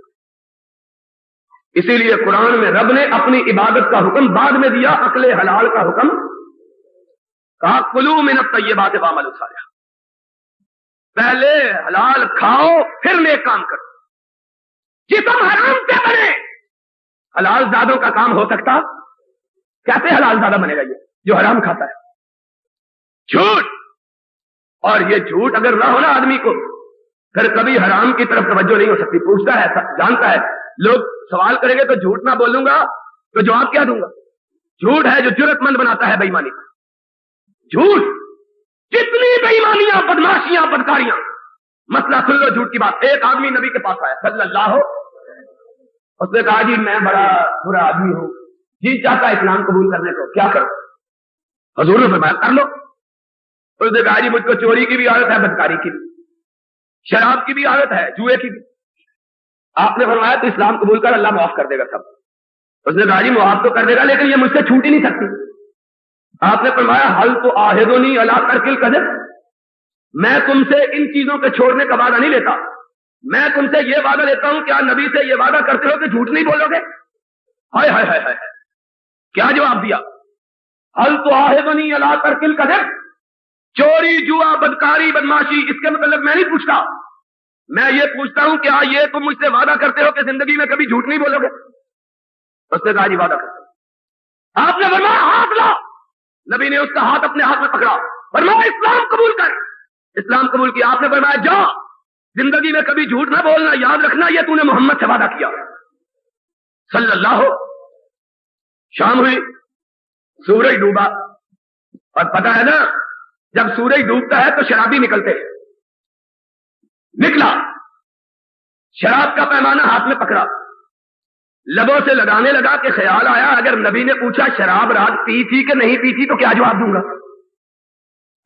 اسی لیے قرآن میں رب نے اپنی عبادت کا حکم بعد میں دیا، عقل حلال کا حکم کہا کلوا من الطیبات واعملوا صالحا. پہلے حلال کھاؤ پھر نیک کام کرو. جسم حرام سے بنے، حلال زادوں کا کام ہو سکتا؟ کیسے حلال زادہ بنے گا یہ جو حرام کھاتا ہے؟ جھوٹ. اور یہ جھوٹ اگر نہ ہونا آدمی کو، پھر کبھی حرام کی طرف توجہ نہیں ہو سکتی. پوچھتا ہے، جانتا ہے لوگ سوال کریں گے تو جھوٹ نہ بولوں گا تو جواب کیا دوں گا؟ جھوٹ ہے جو جرأت مند بناتا ہے بےایمانی کو. جھوٹ، جتنی بےایمانیاں، بدماشیاں، بدکاریاں. مسئلہ سن لو جھوٹ کی بات. ایک آدمی نبی کے پاس آیا صلی اللہ، اس نے کہا جی میں بڑا برا آدمی ہوں، جی چاہتا ہے اسلام قبول کرنے کو، کیا کروں؟ حضور نے فرمایا کر لو. اس نے کہا جی مجھ کو چوری کی بھی عادت ہے، بدکاری کی بھی، شراب کی بھی عادت ہے، جوئے کی بھی. آپ نے فرمایا تو اسلام قبول کر، اللہ معاف کر دے گا سب. اس نے کہا جی معاف تو کر دے گا لیکن یہ مجھ سے چھوٹ ہی نہیں سکتی. آپ نے فرمایا حل تو آہدونی الا ترک الکذب، میں تم سے ان چیزوں کے چھوڑنے کا وعدہ نہیں لیتا، میں تم سے یہ وعدہ لیتا ہوں. کیا نبی سے یہ وعدہ کرتے ہو کہ جھوٹ نہیں بولو گے؟ ہائے ہائے ہائے ہائے، کیا جواب دیا؟ حل تو آہدونی الا ترک الکذب. چوری، جوا، بدکاری، بدماشی، اس کے متعلق میں نہیں پوچھتا، میں یہ پوچھتا ہوں کیا یہ تم مجھ سے وعدہ کرتے ہو کہ زندگی میں کبھی جھوٹ نہیں بولو گے؟ اس نے کہا جی وعدہ کرتے ہو. آپ نے فرمایا ہاتھ لاؤ. نبی نے اس کا ہاتھ اپنے ہاتھ میں پکڑا، فرمایا اسلام قبول کر. اسلام قبول کیا. آپ نے فرمایا جا زندگی میں کبھی جھوٹ نہ بولنا، یاد رکھنا یہ تو نے محمد سے وعدہ کیا صلی اللہ. شام ہوئی، سورج ڈوبا، اور پتہ ہے نا جب سورج ڈوبتا ہے تو شرابی نکلتے ہیں. نکلا، شراب کا پیمانہ ہاتھ میں پکڑا، لبوں سے لگانے لگا کہ خیال آیا اگر نبی نے پوچھا شراب رات پی تھی کہ نہیں پی تھی تو کیا جواب دوں گا؟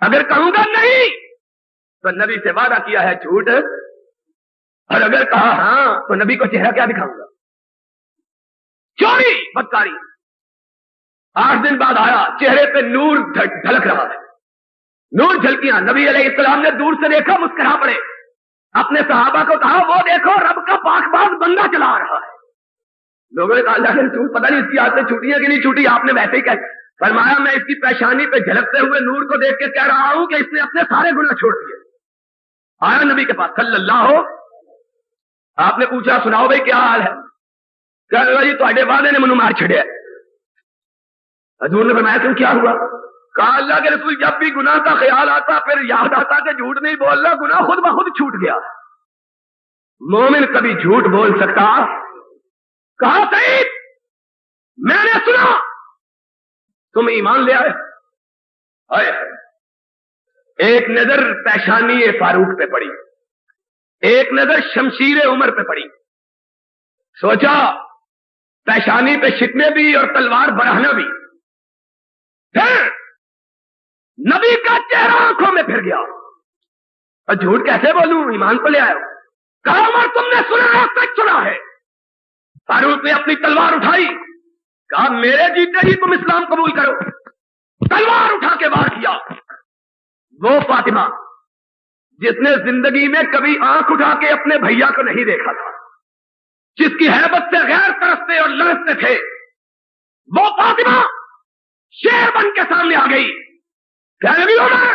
اگر کہوں گا نہیں تو نبی سے وعدہ کیا ہے جھوٹ، اور اگر کہا ہاں تو نبی کو چہرہ کیا دکھاؤں گا؟ چوری، بدکاری. 8 دن بعد آیا، چہرے پہ نور جھلک رہا ہے، نور جھلکیاں. نبی علیہ السلام نے دور سے دیکھا، مسکرا پڑے. اپنے صحابہ کو کہا وہ دیکھو رب کا پاک باز بندہ چلا آ رہا ہے. لوگوں نے کہا اللہ نے جھوٹ پتہ نہیں اس کی عادتیں چھوٹی ہیں کہ نہیں چھوٹی. آپ نے ویسے ہی کہا. فرمایا میں اس کی پیشانی پہ جھلکتے ہوئے نور کو دیکھ کے کہہ رہا ہوں کہ اس نے اپنے سارے گناہ چھوڑ دیے. آیا نبی کے پاس صلی اللہ ہو. آپ نے پوچھا سناؤ بھائی کیا حال ہے؟ کہا جی تھوڑے وعدے نے منو مار چھڑیا. حضور نے فرمایا کیوں کیا ہوا؟ کہا اللہ کے رسول جب بھی گناہ کا خیال آتا پھر یاد آتا کہ جھوٹ نہیں بولنا، گناہ خود بخود چھوٹ گیا. مومن کبھی جھوٹ بول سکتا؟ کہا سعید میں نے سنا تم ایمان لے آئے. ایک نظر پیشانی فاروق پہ پڑی، ایک نظر شمشیر عمر پہ پڑی. سوچا پیشانی پہ شکنے بھی اور تلوار بڑھانا بھی. پھر نبی کا چہرہ آنکھوں میں پھر گیا. اور جھوٹ کیسے بولوں، ایمان کو لے آیا. کہا عمر تم نے سنا ہے، سچ سنا ہے. فاروق نے اپنی تلوار اٹھائی، کہا میرے جیتے ہی تم اسلام قبول کرو. تلوار اٹھا کے وار کیا. وہ فاطمہ جس نے زندگی میں کبھی آنکھ اٹھا کے اپنے بھیا کو نہیں دیکھا تھا, جس کی ہیبت سے غیر ترستے اور لرزتے تھے, وہ فاطمہ شیر بن کے سامنے آ گئی. کہنے لگی عمر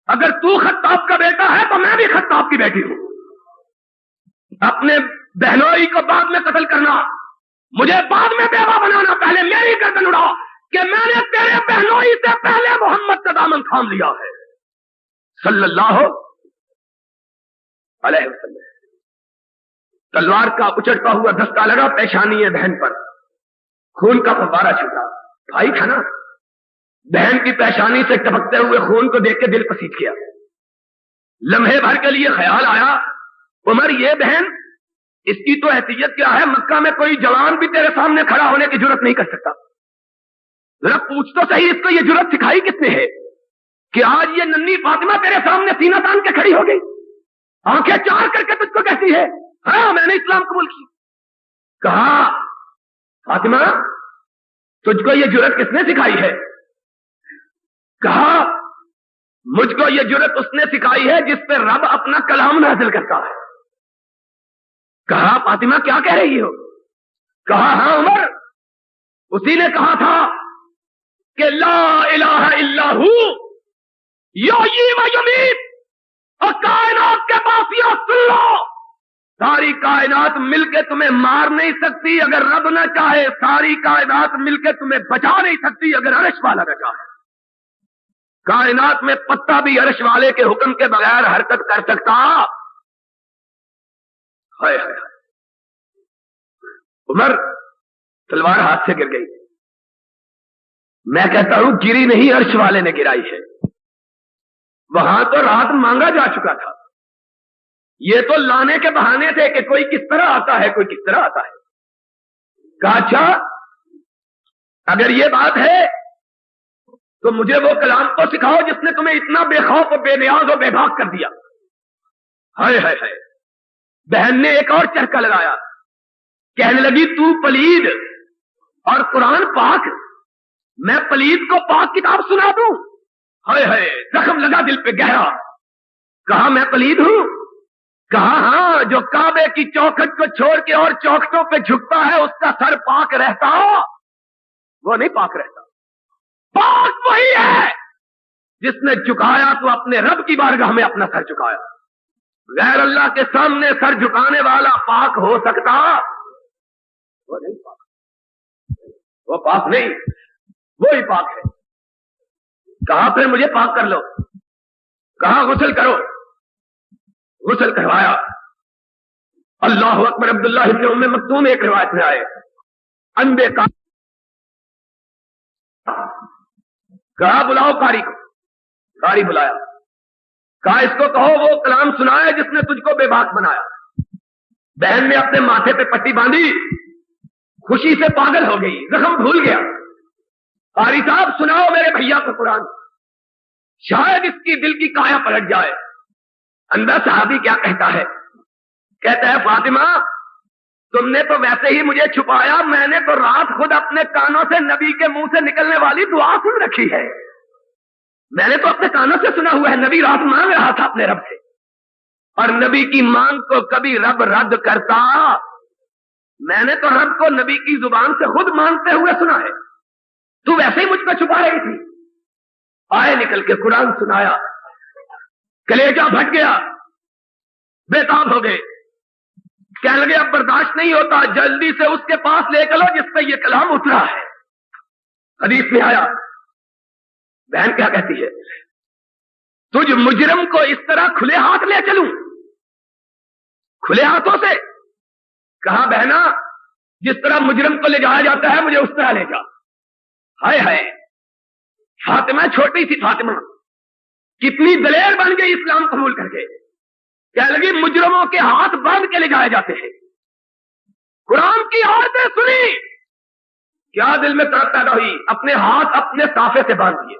اگر تو خطاب کا بیٹا ہے تو میں بھی خطاب کی بیٹی ہوں. اپنے بہنوئی کو بعد میں قتل کرنا, مجھے بعد میں بیوہ بنانا, پہلے میری گردن اڑا کہ میں نے تیرے بہنوئی سے پہلے محمد کا دامن تھام لیا ہے صلی اللہ علیہ وسلم. تلوار کا اچڑتا ہوا دستہ لگا پیشانی بہن پر, خون کا فوارہ چھوٹا. بھائی تھا نا, بہن کی پیشانی سے ٹپکتے ہوئے خون کو دیکھ کے دل پسیج گیا. لمحے بھر کے لیے خیال آیا عمر یہ بہن, اس کی تو حیثیت کیا ہے, مکہ میں کوئی جوان بھی تیرے سامنے کھڑا ہونے کی جرت نہیں کر سکتا. ذرا پوچھ تو صحیح اس کو یہ جرت سکھائی کس نے ہے کہ آج یہ ننھی فاطمہ تیرے سامنے سینہ تان کے کھڑی ہو گئی, آنکھیں چار کر کے تجھ کو کہتی ہے ہاں میں نے اسلام قبول کی. کہا فاطمہ تجھ کو یہ جرت کس نے سکھائی ہے؟ کہا مجھ کو یہ جرت اس نے سکھائی ہے جس پہ رب اپنا کلام نازل کرتا ہے. کہا فاطمہ کیا کہہ رہی ہو؟ کہا ہاں عمر, اسی نے کہا تھا کہ لا الہ الا ہو یحیی و یمیت, اور کائنات کے باسیوں سن لو, ساری کائنات مل کے تمہیں مار نہیں سکتی اگر رب نہ چاہے, ساری کائنات مل کے تمہیں بچا نہیں سکتی اگر عرش والا نہ چاہے. کائنات میں پتا بھی عرش والے کے حکم کے بغیر حرکت کر سکتا. ہائے ہائے عمر تلوار ہاتھ سے گر گئی. میں کہتا ہوں گری نہیں, عرش والے نے گرائی ہے. وہاں تو رات مانگا جا چکا تھا, یہ تو لانے کے بہانے تھے کہ کوئی کس طرح آتا ہے, کوئی کس طرح آتا ہے. کہا اچھا اگر یہ بات ہے تو مجھے وہ کلام تو سکھاؤ جس نے تمہیں اتنا بے خوف و بے نیاز و بے باک کر دیا. ہائے ہائے ہائے. بہن نے ایک اور چرکا لگایا, کہنے لگی تو پلید اور قرآن پاک, میں پلید کو پاک کتاب سنا دوں؟ ہائے ہائے, زخم لگا دل پہ گہرا. کہا میں پلید ہوں؟ کہا ہاں, جو کعبے کی چوکھٹ کو چھوڑ کے اور چوکھٹوں پہ جھکتا ہے اس کا سر پاک رہتا, وہ نہیں پاک رہتا. پاک وہی ہے جس نے جھکایا تو اپنے رب کی بارگاہ میں اپنا سر جھکایا. غیر اللہ کے سامنے سر جھکانے والا پاک ہو سکتا؟ وہ نہیں پاک, وہ پاک نہیں, وہی پاک ہے. کہا پھر مجھے پاک کر لو. کہا غسل کرو. غسل کروایا. اللہ اکبر. عبداللہ ابن ام مکتوم ایک روایت میں آئے, اندھے کا کہا بلاؤ قاری کو. قاری بلایا. کہا اس کو کہو وہ کلام سنائے جس نے تجھ کو بے باک بنایا. بہن نے اپنے ماتھے پہ پٹی باندھی, خوشی سے پاگل ہو گئی, زخم بھول گیا. قاری صاحب سناؤ میرے بھیا کو قرآن, شاید اس کی دل کی کایا پلٹ جائے. اندر صحابی کیا کہتا ہے؟ کہتا ہے فاطمہ تم نے تو ویسے ہی مجھے چھپایا, میں نے تو رات خود اپنے کانوں سے نبی کے منہ سے نکلنے والی دعا سن رکھی ہے. میں نے تو اپنے کانوں سے سنا ہوا ہے, نبی رات مانگ رہا تھا اپنے رب سے, اور نبی کی مانگ کو کبھی رب رد کرتا؟ میں نے تو رب کو نبی کی زبان سے خود مانگتے ہوئے سنا ہے, تو ویسے ہی مجھ کو چھپا رہی تھی. آئے نکل کے قرآن سنایا, کلیجہ پھٹ گیا, بےتاب ہو گئے. کہنے لگے اب برداشت نہیں ہوتا, جلدی سے اس کے پاس لے چلو جس پہ یہ کلام اترا ہے. حدیث میں آیا. بہن کیا کہتی ہے؟ تجھ مجرم کو اس طرح کھلے ہاتھ لے چلوں؟ کھلے ہاتھوں سے؟ کہا بہنا جس طرح مجرم کو لے جایا جاتا ہے مجھے اس طرح لے جا. ہائے ہائے, فاطمہ چھوٹی سی فاطمہ کتنی دلیر بن گئی اسلام قبول کر کے. کہنے لگی مجرموں کے ہاتھ باندھ کے لے جائے جاتے ہیں. قرآن کی آیتیں سنی, کیا دل میں طرف پیدا ہوئی, اپنے ہاتھ اپنے صافے سے باندھ دیے.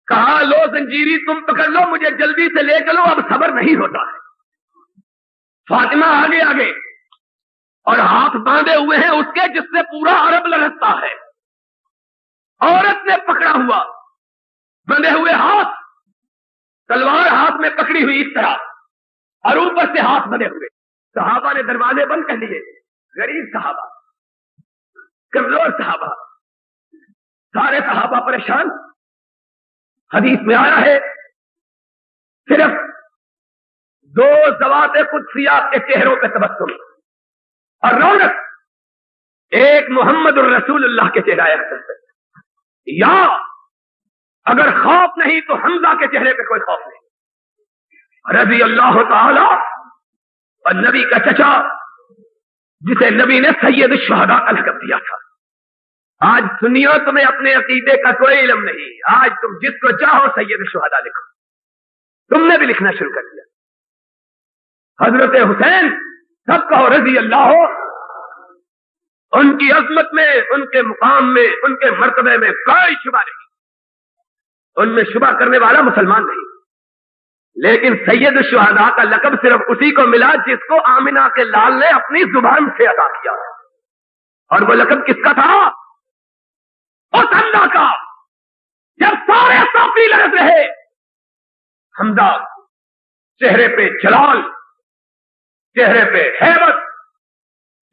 کہا لو زنجیری تم پکڑ لو, مجھے جلدی سے لے چلو, اب صبر نہیں ہوتا ہے. فاطمہ آگے آگے, اور ہاتھ باندھے ہوئے ہیں اس کے جس سے پورا عرب لرزتا ہے. عورت نے پکڑا ہوا بندھے ہوئے ہاتھ، تلوار ہاتھ میں پکڑی ہوئی اس طرح، اور اوپر سے ہاتھ بندھے ہوئے. صحابہ نے دروازے بند کر لیے. غریب صحابہ، کمزور صحابہ، سارے صحابہ پریشان. حدیث میں آیا ہے صرف 2 ذوات قدسیہ کے چہروں پہ تبسم اور رونق، ایک محمد الرسول اللہ کے چہرہ اکثر سے، یا اگر خوف نہیں تو حمزہ کے چہرے پہ کوئی خوف نہیں. رضی اللہ تعالی. اور نبی کا چچا جسے نبی نے سید الشہداء کا لقب دیا تھا. آج سنیو، تمہیں اپنے عقیدے کا کوئی علم نہیں. آج تم جس کو چاہو سید الشہداء لکھو. تم نے بھی لکھنا شروع کر دیا. حضرت حسین سب کہو رضی اللہ ہو. ان کی عظمت میں، ان کے مقام میں، ان کے مرتبے میں کوئی شبہ نہیں. ان میں شبہ کرنے والا مسلمان نہیں. لیکن سید الشہداء کا لقب صرف اسی کو ملا جس کو آمنہ کے لال نے اپنی زبان سے عطا کیا. اور وہ لقب کس کا تھا؟ اس حمزہ کا. جب سارے صافی لرز رہے، حمزہ چہرے پہ جلال، چہرے پہ ہیبت،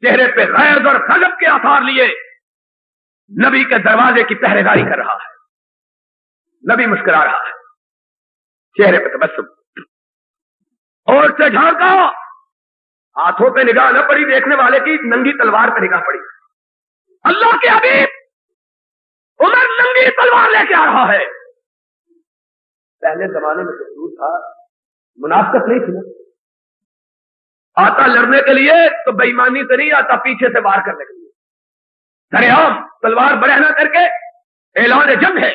چہرے پہ غیظ اور غضب کے آثار لیے نبی کے دروازے کی پہرے داری کر رہا ہے. نبی مسکرا رہا ہے، چہرے پہ تبسم. اور سے جھانکا، ہاتھوں پہ نگاہ نہ پڑی، دیکھنے والے کی ننگی تلوار پہ نگاہ پڑی. اللہ کے حبیب عمر ننگی تلوار لے کے آ رہا ہے. پہلے زمانے میں دستور تھا، منافقت نہیں تھی نا. آتا لڑنے کے لیے تو بےایمانی سے نہیں آتا، پیچھے سے وار کرنے کے لیے. سرے عام تلوار برہنہ کر کے اعلان جنگ ہے،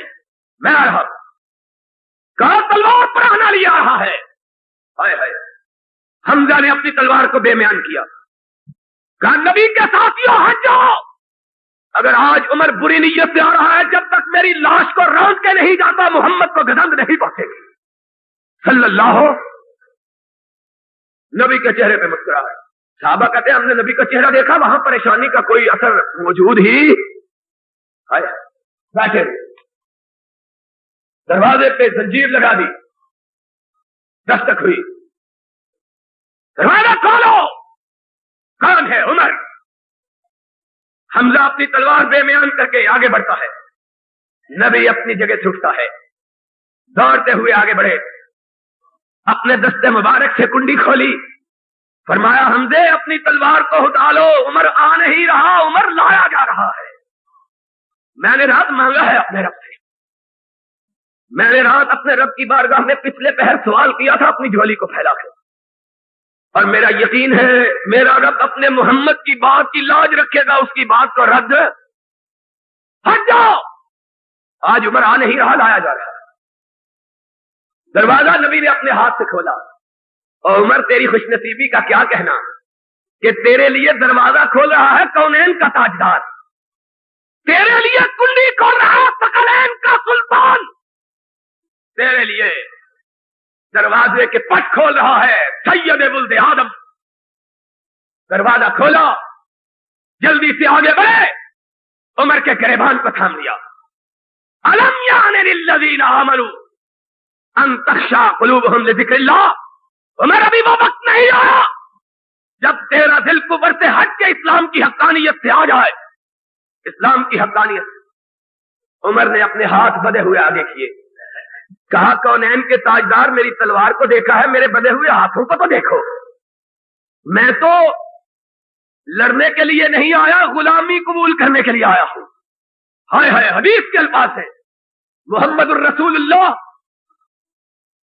میں آ رہا ہوں. کہا تلوار برہنہ لے آ رہا ہے. ہائے ہائے، حمزہ نے اپنی تلوار کو بے میان کیا. کہا نبی کے ساتھیوں ہٹ جاؤ. اگر آج عمر بری نیت سے آ رہا ہے، جب تک میری لاش کو روند کے نہیں جاتا محمد کو گزند نہیں پہنچے گی. صلی اللہ ہو. نبی کے چہرے پہ مسکرا ہے. صحابہ کہتے ہیں ہم نے نبی کا چہرہ دیکھا، وہاں پریشانی کا کوئی اثر موجود ہی. بیٹھے دروازے پہ زنجیر لگا دی. دستک ہوئی، دروازہ کھولو. کون ہے؟ عمر. حمزہ اپنی تلوار بے میان کر کے آگے بڑھتا ہے. نبی اپنی جگہ سے اٹھتا ہے، دوڑتے ہوئے آگے بڑھے، اپنے دستے مبارک سے کنڈی کھولی. فرمایا حمزے اپنی تلوار کو ہٹا لو، عمر آ نہیں رہا، عمر لایا جا رہا ہے. میں نے رات مانگا ہے اپنے رب سے. میں نے رات اپنے رب کی بارگاہ میں پچھلے پہر سوال کیا تھا اپنی جھولی کو پھیلا کے، اور میرا یقین ہے میرا رب اپنے محمد کی بات کی لاج رکھے گا، اس کی بات کو رد. ہٹ جاؤ. آج عمر آ نہیں رہا، لایا جا رہا ہے. دروازہ نبی نے اپنے ہاتھ سے کھولا. اور عمر تیری خوش نصیبی کا کیا کہنا کہ تیرے لیے دروازہ کھول رہا ہے کونین کا تاجدار، تیرے لیے کنڈی کھول رہا ہے ثقلین کا سلطان، تیرے لیے دروازے کے پٹ کھول رہا ہے سید ولد آدم. دروازہ کھولا، جلدی سے آگے بڑھے، عمر کے گریبان کو تھام لیا. الم یعن للذین آمنوا ان تخشع قلوبهم لذکر اللہ. عمر ابھی وہ وقت نہیں آیا جب تیرا دل کفر سے ہٹ کے اسلام کی حقانیت سے آ جائے. اسلام کی حقانیت. عمر نے اپنے ہاتھ بدے ہوئے آگے کیے. کہا کونین کے تاجدار میری تلوار کو دیکھا ہے، میرے بدے ہوئے ہاتھوں کو تو دیکھو. میں تو لڑنے کے لیے نہیں آیا، غلامی قبول کرنے کے لیے آیا ہوں. ہائے ہائے، حدیث کے الفاظ ہیں. محمد الرسول اللہ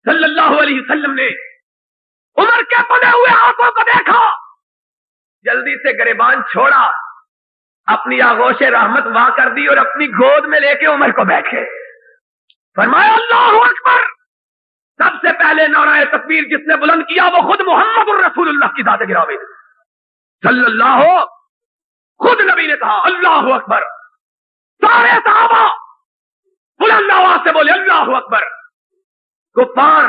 صلی اللہ علیہ وسلم نے عمر کے بدے ہوئے ہاتھوں کو دیکھا، جلدی سے گریبان چھوڑا، اپنی آغوش رحمت وا کر دی اور اپنی گود میں لے کے عمر کو بیٹھے. فرمایا اللہ اکبر. سب سے پہلے نعرہ تکبیر جس نے بلند کیا وہ خود محمد الرسول اللہ کی ذات گرامی صلی اللہ ہو. خود نبی نے کہا اللہ اکبر. سارے صحابہ بلند آواز سے بولے اللہ اکبر. کفار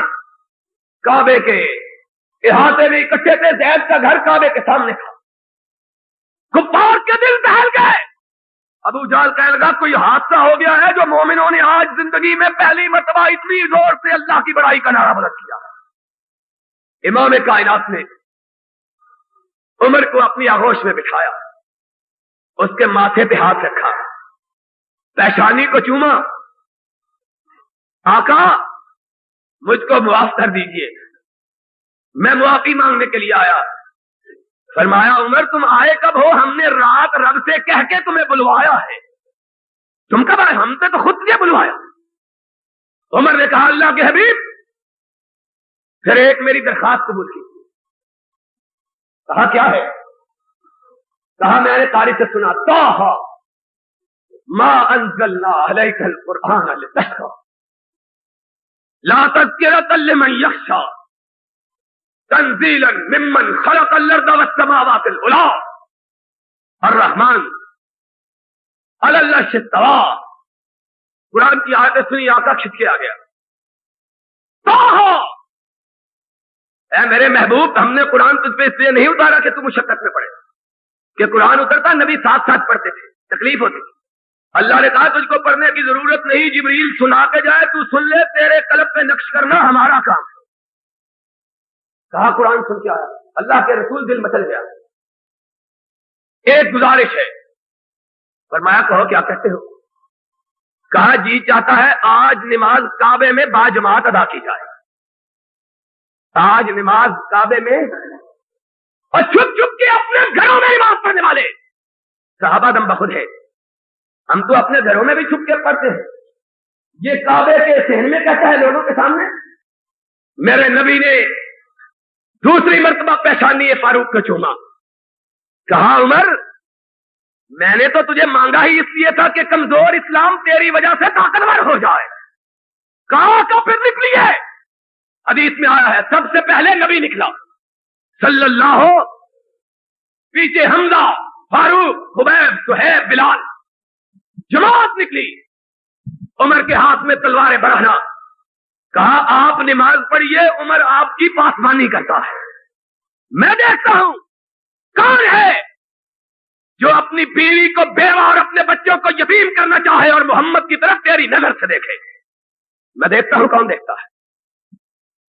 کعبے کے احاطے میں اکٹھے تھے. زید کا گھر کعبے کے سامنے تھا. کفار کے دل دہل گئے. ابو جہل کہنے لگا کوئی حادثہ ہو گیا ہے جو مومنوں نے آج زندگی میں پہلی مرتبہ اتنی زور سے اللہ کی بڑائی کا نعرہ بلند کیا. امام کائنات نے عمر کو اپنی آغوش میں بٹھایا, اس کے ماتھے پہ ہاتھ رکھا, پیشانی کو چوما. آقا مجھ کو معاف کر دیجئے, میں معافی مانگنے کے لیے آیا. فرمایا عمر تم آئے کب ہو؟ ہم نے رات رب سے کہہ کے تمہیں بلوایا ہے. تم کب آئے؟ ہم نے تو خود سے بلوایا. عمر نے کہا اللہ کے حبیب پھر ایک میری درخواست قبول کی. کہا کیا ہے؟ کہا میں نے قاری سے سنا طٰہ ما انزلنا علیک القرآن لتشقى لا تذکرۃ لمن یخشی تنزیلا ممن خلق الارض والسماوات العلی الرحمن علی العرش استوى. قرآن کی آیت سنی آقا کھچ کے آ گیا. طٰہ اے میرے محبوب ہم نے قرآن تجھ پہ اس لیے نہیں اتارا کہ تم مشقت میں پڑے, کہ قرآن اترتا نبی ساتھ ساتھ پڑھتے تھے, تکلیف ہوتی تھی. اللہ نے کہا تجھ کو پڑھنے کی ضرورت نہیں, جبریل سنا کے جائے تو سن لے, تیرے قلب پہ نقش کرنا ہمارا کام ہے. کہا قرآن سن کے آیا, اللہ کے رسول دل مچل گیا. ایک گزارش ہے. فرمایا کہو کیا کہتے ہو؟ کہا جی چاہتا ہے آج نماز کعبے میں باجماعت ادا کی جائے. آج نماز کعبے میں اور چھپ چھپ کے اپنے گھروں میں نماز پڑھنے والے صحابہ دم بخود ہے. ہم تو اپنے گھروں میں بھی چھپ کے پڑھتے ہیں, یہ کعبے کے صحن میں کہتا ہے لوگوں کے سامنے. میرے نبی نے دوسری مرتبہ پیشانی فاروق کو چوما. کہا عمر میں نے تو تجھے مانگا ہی اس لیے تھا کہ کمزور اسلام تیری وجہ سے طاقتور ہو جائے. کہاں کا پھر نکلی ہے؟ حدیث میں آیا ہے سب سے پہلے نبی نکلا صلی اللہ, پیچھے حمزہ, فاروق, خبیب, صہیب, بلال, جماعت نکلی. عمر کے ہاتھ میں تلوار برہنہ. کہا آپ نماز پڑھیے, عمر آپ کی پاسبانی کرتا ہے. میں دیکھتا ہوں کون ہے جو اپنی بیوی کو بیوہ اور اپنے بچوں کو یتیم کرنا چاہے اور محمد کی طرف تیری نظر سے دیکھے. میں دیکھتا ہوں کون دیکھتا ہے.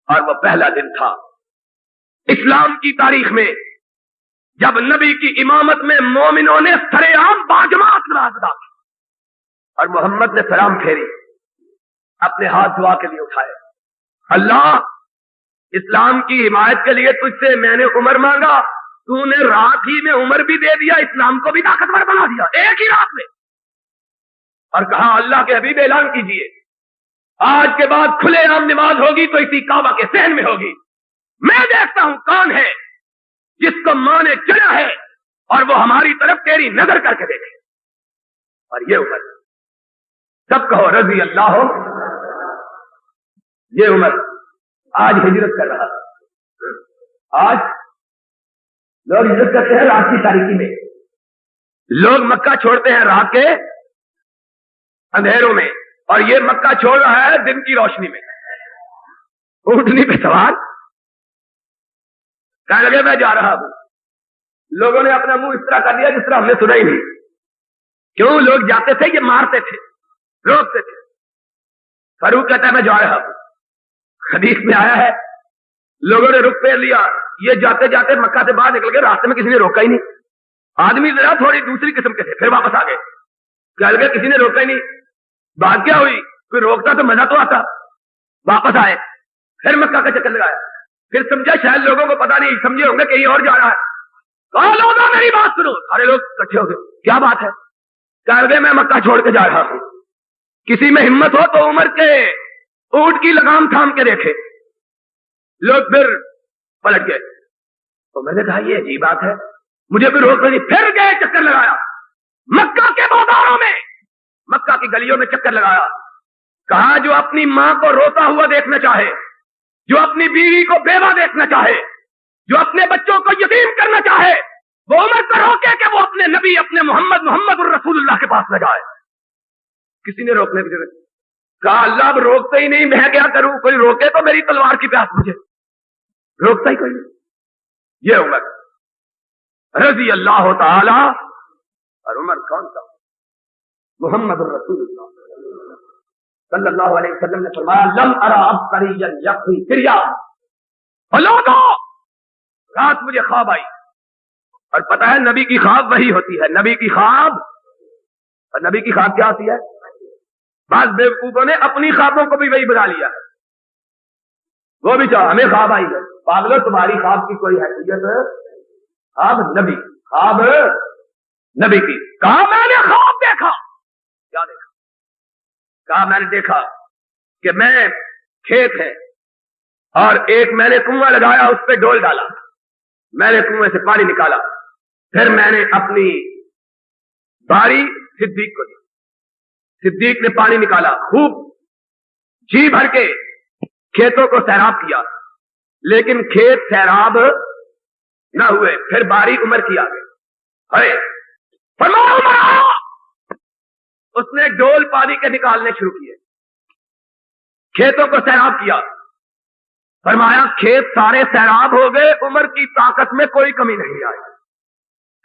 اور وہ پہلا دن تھا اسلام کی تاریخ میں جب نبی کی امامت میں مومنوں نے سرے عام باجماعت نماز ادا کی اور محمد نے سلام پھیری, اپنے ہاتھ دعا کے لیے اٹھائے. اللہ اسلام کی حمایت کے لیے تجھ سے میں نے عمر مانگا, تو نے رات ہی میں عمر بھی دے دیا, اسلام کو بھی طاقتور بنا دیا ایک ہی رات میں. اور کہا اللہ کے حبیب اعلان کیجئے آج کے بعد کھلے عام نماز ہوگی تو اسی کعبہ کے صحن میں ہوگی. میں دیکھتا ہوں کون ہے جس کو ماں نے چنا ہے اور وہ ہماری طرف تیری نظر کر کے دیکھے. اور یہ عمر, سب کہو رضی اللہ ہو, یہ عمر آج ہجرت کر رہا. آج لوگ ہجرت کرتے ہیں رات کی تاریکی میں, لوگ مکہ چھوڑتے ہیں رات کے اندھیروں میں, اور یہ مکہ چھوڑ رہا ہے دن کی روشنی میں. اونٹنی پہ سوار کہنے لگے میں جا رہا ہوں. لوگوں نے اپنا منہ اس طرح کر دیا جس طرح ہم نے سنا ہی نہیں. کیوں؟ لوگ جاتے تھے, یہ مارتے تھے, روکتے تھے. فاروق کہتا ہے میں جا رہا ہوں. حدیث میں آیا ہے لوگوں نے رخ پھیر لیا, یہ جاتے جاتے مکہ سے باہر نکل گئے, راستے میں کسی نے روکا ہی نہیں. آدمی ذرا تھوڑی دوسری قسم کے تھے, پھر واپس آ گئے. کہنے لگے کسی نے روکا ہی نہیں. بات کیا ہوئی؟ کوئی روکتا تو مزہ تو آتا. واپس آئے, پھر مکہ کا چکر لگایا, پھر سمجھا شاید لوگوں کو پتا نہیں, سمجھے ہوں گے کہیں اور جا رہا ہے. کہا لوگوں میری بات سنو. سارے لوگ اکٹھے ہو گئے, کیا بات ہے؟ کہہ گئے میں مکہ چھوڑ کے جا رہا ہوں, کسی میں ہمت ہو تو عمر کے اونٹ کی لگام تھام کے دیکھے. لوگ پھر پلٹ گئے. تو میں نے کہا یہ عجیب بات ہے, مجھے بھی روک نہیں. پھر گئے, چکر لگایا مکہ کے بازاروں میں, مکہ کی گلیوں میں چکر لگایا. کہا جو اپنی ماں کو روتا ہوا دیکھنا چاہے, جو اپنی بیوی کو بیوہ دیکھنا چاہے, جو اپنے بچوں کو یتیم کرنا چاہے, وہ عمر کو روکے کہ وہ اپنے نبی, اپنے محمد الرسول اللہ کے پاس نہ جائے. کسی نے روکنے کی ضرورت. کہا اللہ اب روکتے ہی نہیں, میں کیا کروں؟ کوئی روکے تو میری تلوار کی پیاس مجھے, روکتا ہی کوئی نہیں. یہ عمر رضی اللہ تعالی. اور عمر کون تھا؟ محمد الرسول اللہ صلی اللہ علیہ وسلم نے فرمایا لم ارى عبقريا يقضي فريا. رات مجھے خواب آئی، اور پتہ ہے نبی کی خواب وہی ہوتی ہے، نبی کی خواب. اور نبی کی خواب کیا ہوتی ہے؟ بعض بیوقوفوں نے اپنی خوابوں کو بھی وہی بنا لیا ہے. وہ بھی چاہو ہمیں خواب آئی ہے. پاگلو تمہاری خواب کی کوئی حیثیت؟ خواب نبی، خواب نبی کی. کہا میں نے خواب دیکھا. کیا دیکھا؟ کہا میں نے دیکھا کہ میں کھیت ہے اور ایک میں نے کنواں لگایا، اس پہ ڈول ڈالا، میں نے کنویں سے پانی نکالا، پھر میں نے اپنی باری صدیق کو دی، صدیق نے پانی نکالا، خوب جی بھر کے کھیتوں کو سیراب کیا، لیکن کھیت سیراب نہ ہوئے. پھر باری عمر کی آ گئی. فرمایا عمر آیا، اس نے ڈول پانی کے نکالنے شروع کیے، کھیتوں کو سیراب کیا. فرمایا کھیت سارے سیراب ہو گئے، عمر کی طاقت میں کوئی کمی نہیں آئی،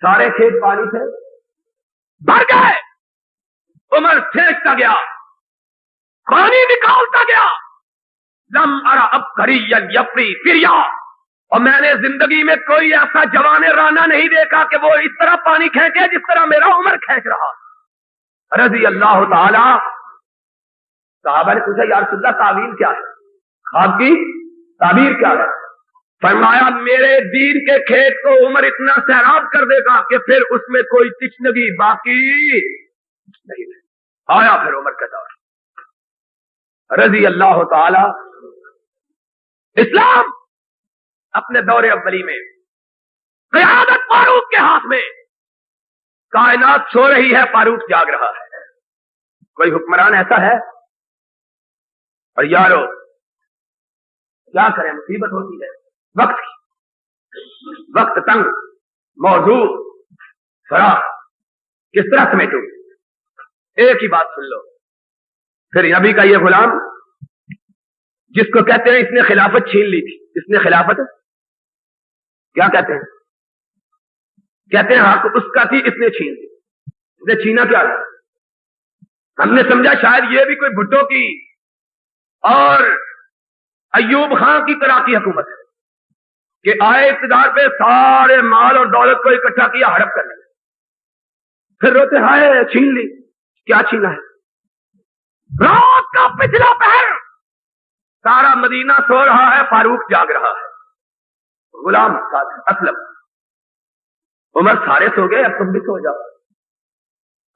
سارے کھیت پانی سے بھر گئے. عمر پھینکتا گیا، پانی نکالتا گیا. لم ارى عبقريا يقضي فريا. اور میں نے زندگی میں کوئی ایسا جوان رانا نہیں دیکھا کہ وہ اس طرح پانی کھینچے جس طرح میرا عمر کھینچ رہا. رضی اللہ تعالی. صحابہ نے پوچھا یا رسول اللہ تعویل کیا ہے، خواب کی تعبیر کیا ہے؟ فرمایا میرے دین کے کھیت کو عمر اتنا سیراب کر دے گا کہ پھر اس میں کوئی تشنگی باقی نہیں. آیا پھر عمر کا دور رضی اللہ تعالی. اسلام اپنے دور اولی میں قیادت فاروق کے ہاتھ میں، کائنات سو رہی ہے، فاروق جاگ رہا ہے. کوئی حکمران ایسا ہے؟ اور یارو کیا کریں، مصیبت ہوتی ہے وقت کی، وقت تنگ، موضوع فراخ، کس طرح سمیٹوں؟ ایک ہی بات سن لو. پھر نبی کا یہ غلام جس کو کہتے ہیں اس نے خلافت چھین لی تھی، اس نے خلافت کیا کہتے ہیں؟ کہتے ہیں حق اس کا تھی، اس نے چھین لی. اس نے چھینا کیا؟ ہم نے سمجھا شاید یہ بھی کوئی بھٹو کی اور ایوب خان کی طرح کی حکومت ہے کہ آئے اقتدار پہ سارے مال اور دولت کو اکٹھا کیا، ہڑپ کر لیا، پھر روتے ہائے چھین لی. کیا چھینا ہے؟ رات کا پچھلا پہر، سارا مدینہ سو رہا ہے، فاروق جاگ رہا ہے. غلام اسلم، عمر سارے سو گئے، اب تم بھی سو جاؤ.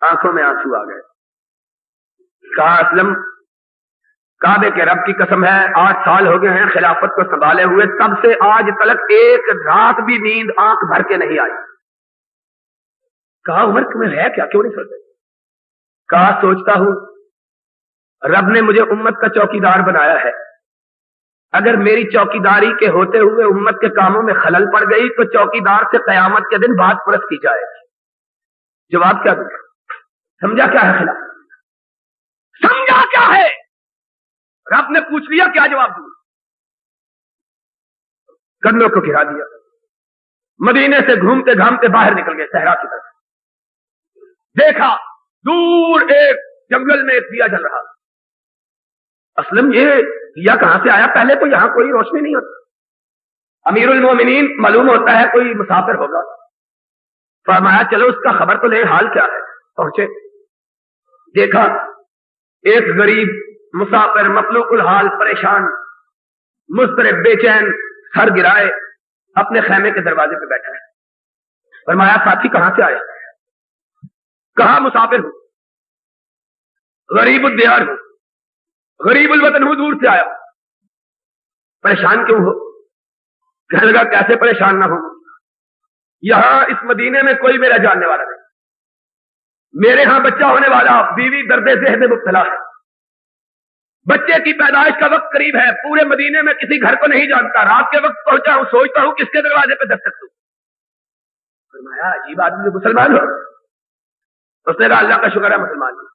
آنکھوں میں آنسو آ گئے. کہا اسلم کعبے کے رب کی قسم ہے 8 سال ہو گئے ہیں خلافت کو سنبھالے ہوئے، تب سے آج تلک ایک رات بھی نیند آنکھ بھر کے نہیں آئی. کہا عمر تمہیں ہے کیا، کیوں نہیں سوتے؟ کہا سوچتا ہوں رب نے مجھے امت کا چوکیدار بنایا ہے، اگر میری چوکیداری کے ہوتے ہوئے امت کے کاموں میں خلل پڑ گئی تو چوکیدار سے قیامت کے دن بات پرست کی جائے گی. جواب کیا دوں؟ سمجھا کیا ہے خلاف؟ سمجھا کیا ہے؟ رب نے پوچھ لیا کیا جواب دوں؟ قدموں کو گرا دیا، مدینے سے گھومتے گھامتے باہر نکل گئے صحرا کی طرف. دیکھا دور ایک جنگل میں ایک دیا جل رہا. اسلم یہ دیا کہاں سے آیا؟ پہلے تو یہاں کوئی روشنی نہیں ہوتی. امیر المومنین معلوم ہوتا ہے کوئی مسافر ہوگا. فرمایا چلو اس کا خبر تو لے، حال کیا ہے. پہنچے، دیکھا ایک غریب مسافر مخلوق الحال، پریشان، مضطرب، بے چین، سر گرائے اپنے خیمے کے دروازے پہ بیٹھا ہے. فرمایا ساتھی کہاں سے آیا؟ کہا مسافر ہوں، غریب الدیار ہوں، غریب الوطن ہوں، دور سے آیا. پریشان کیوں ہو؟ کہنے لگا کیسے پریشان نہ ہوں، یہاں اس مدینے میں کوئی میرا جاننے والا نہیں، میرے ہاں بچہ ہونے والا، بیوی درد ذہن میں مبتلا ہے، بچے کی پیدائش کا وقت قریب ہے، پورے مدینے میں کسی گھر کو نہیں جانتا، رات کے وقت پہنچا ہوں، سوچتا ہوں کس کے دروازے پہ دستک دوں. فرمایا عجیب آدمی جو مسلمان ہو. اس نے کہا اللہ کا شکر ہے مسلمان ہوں.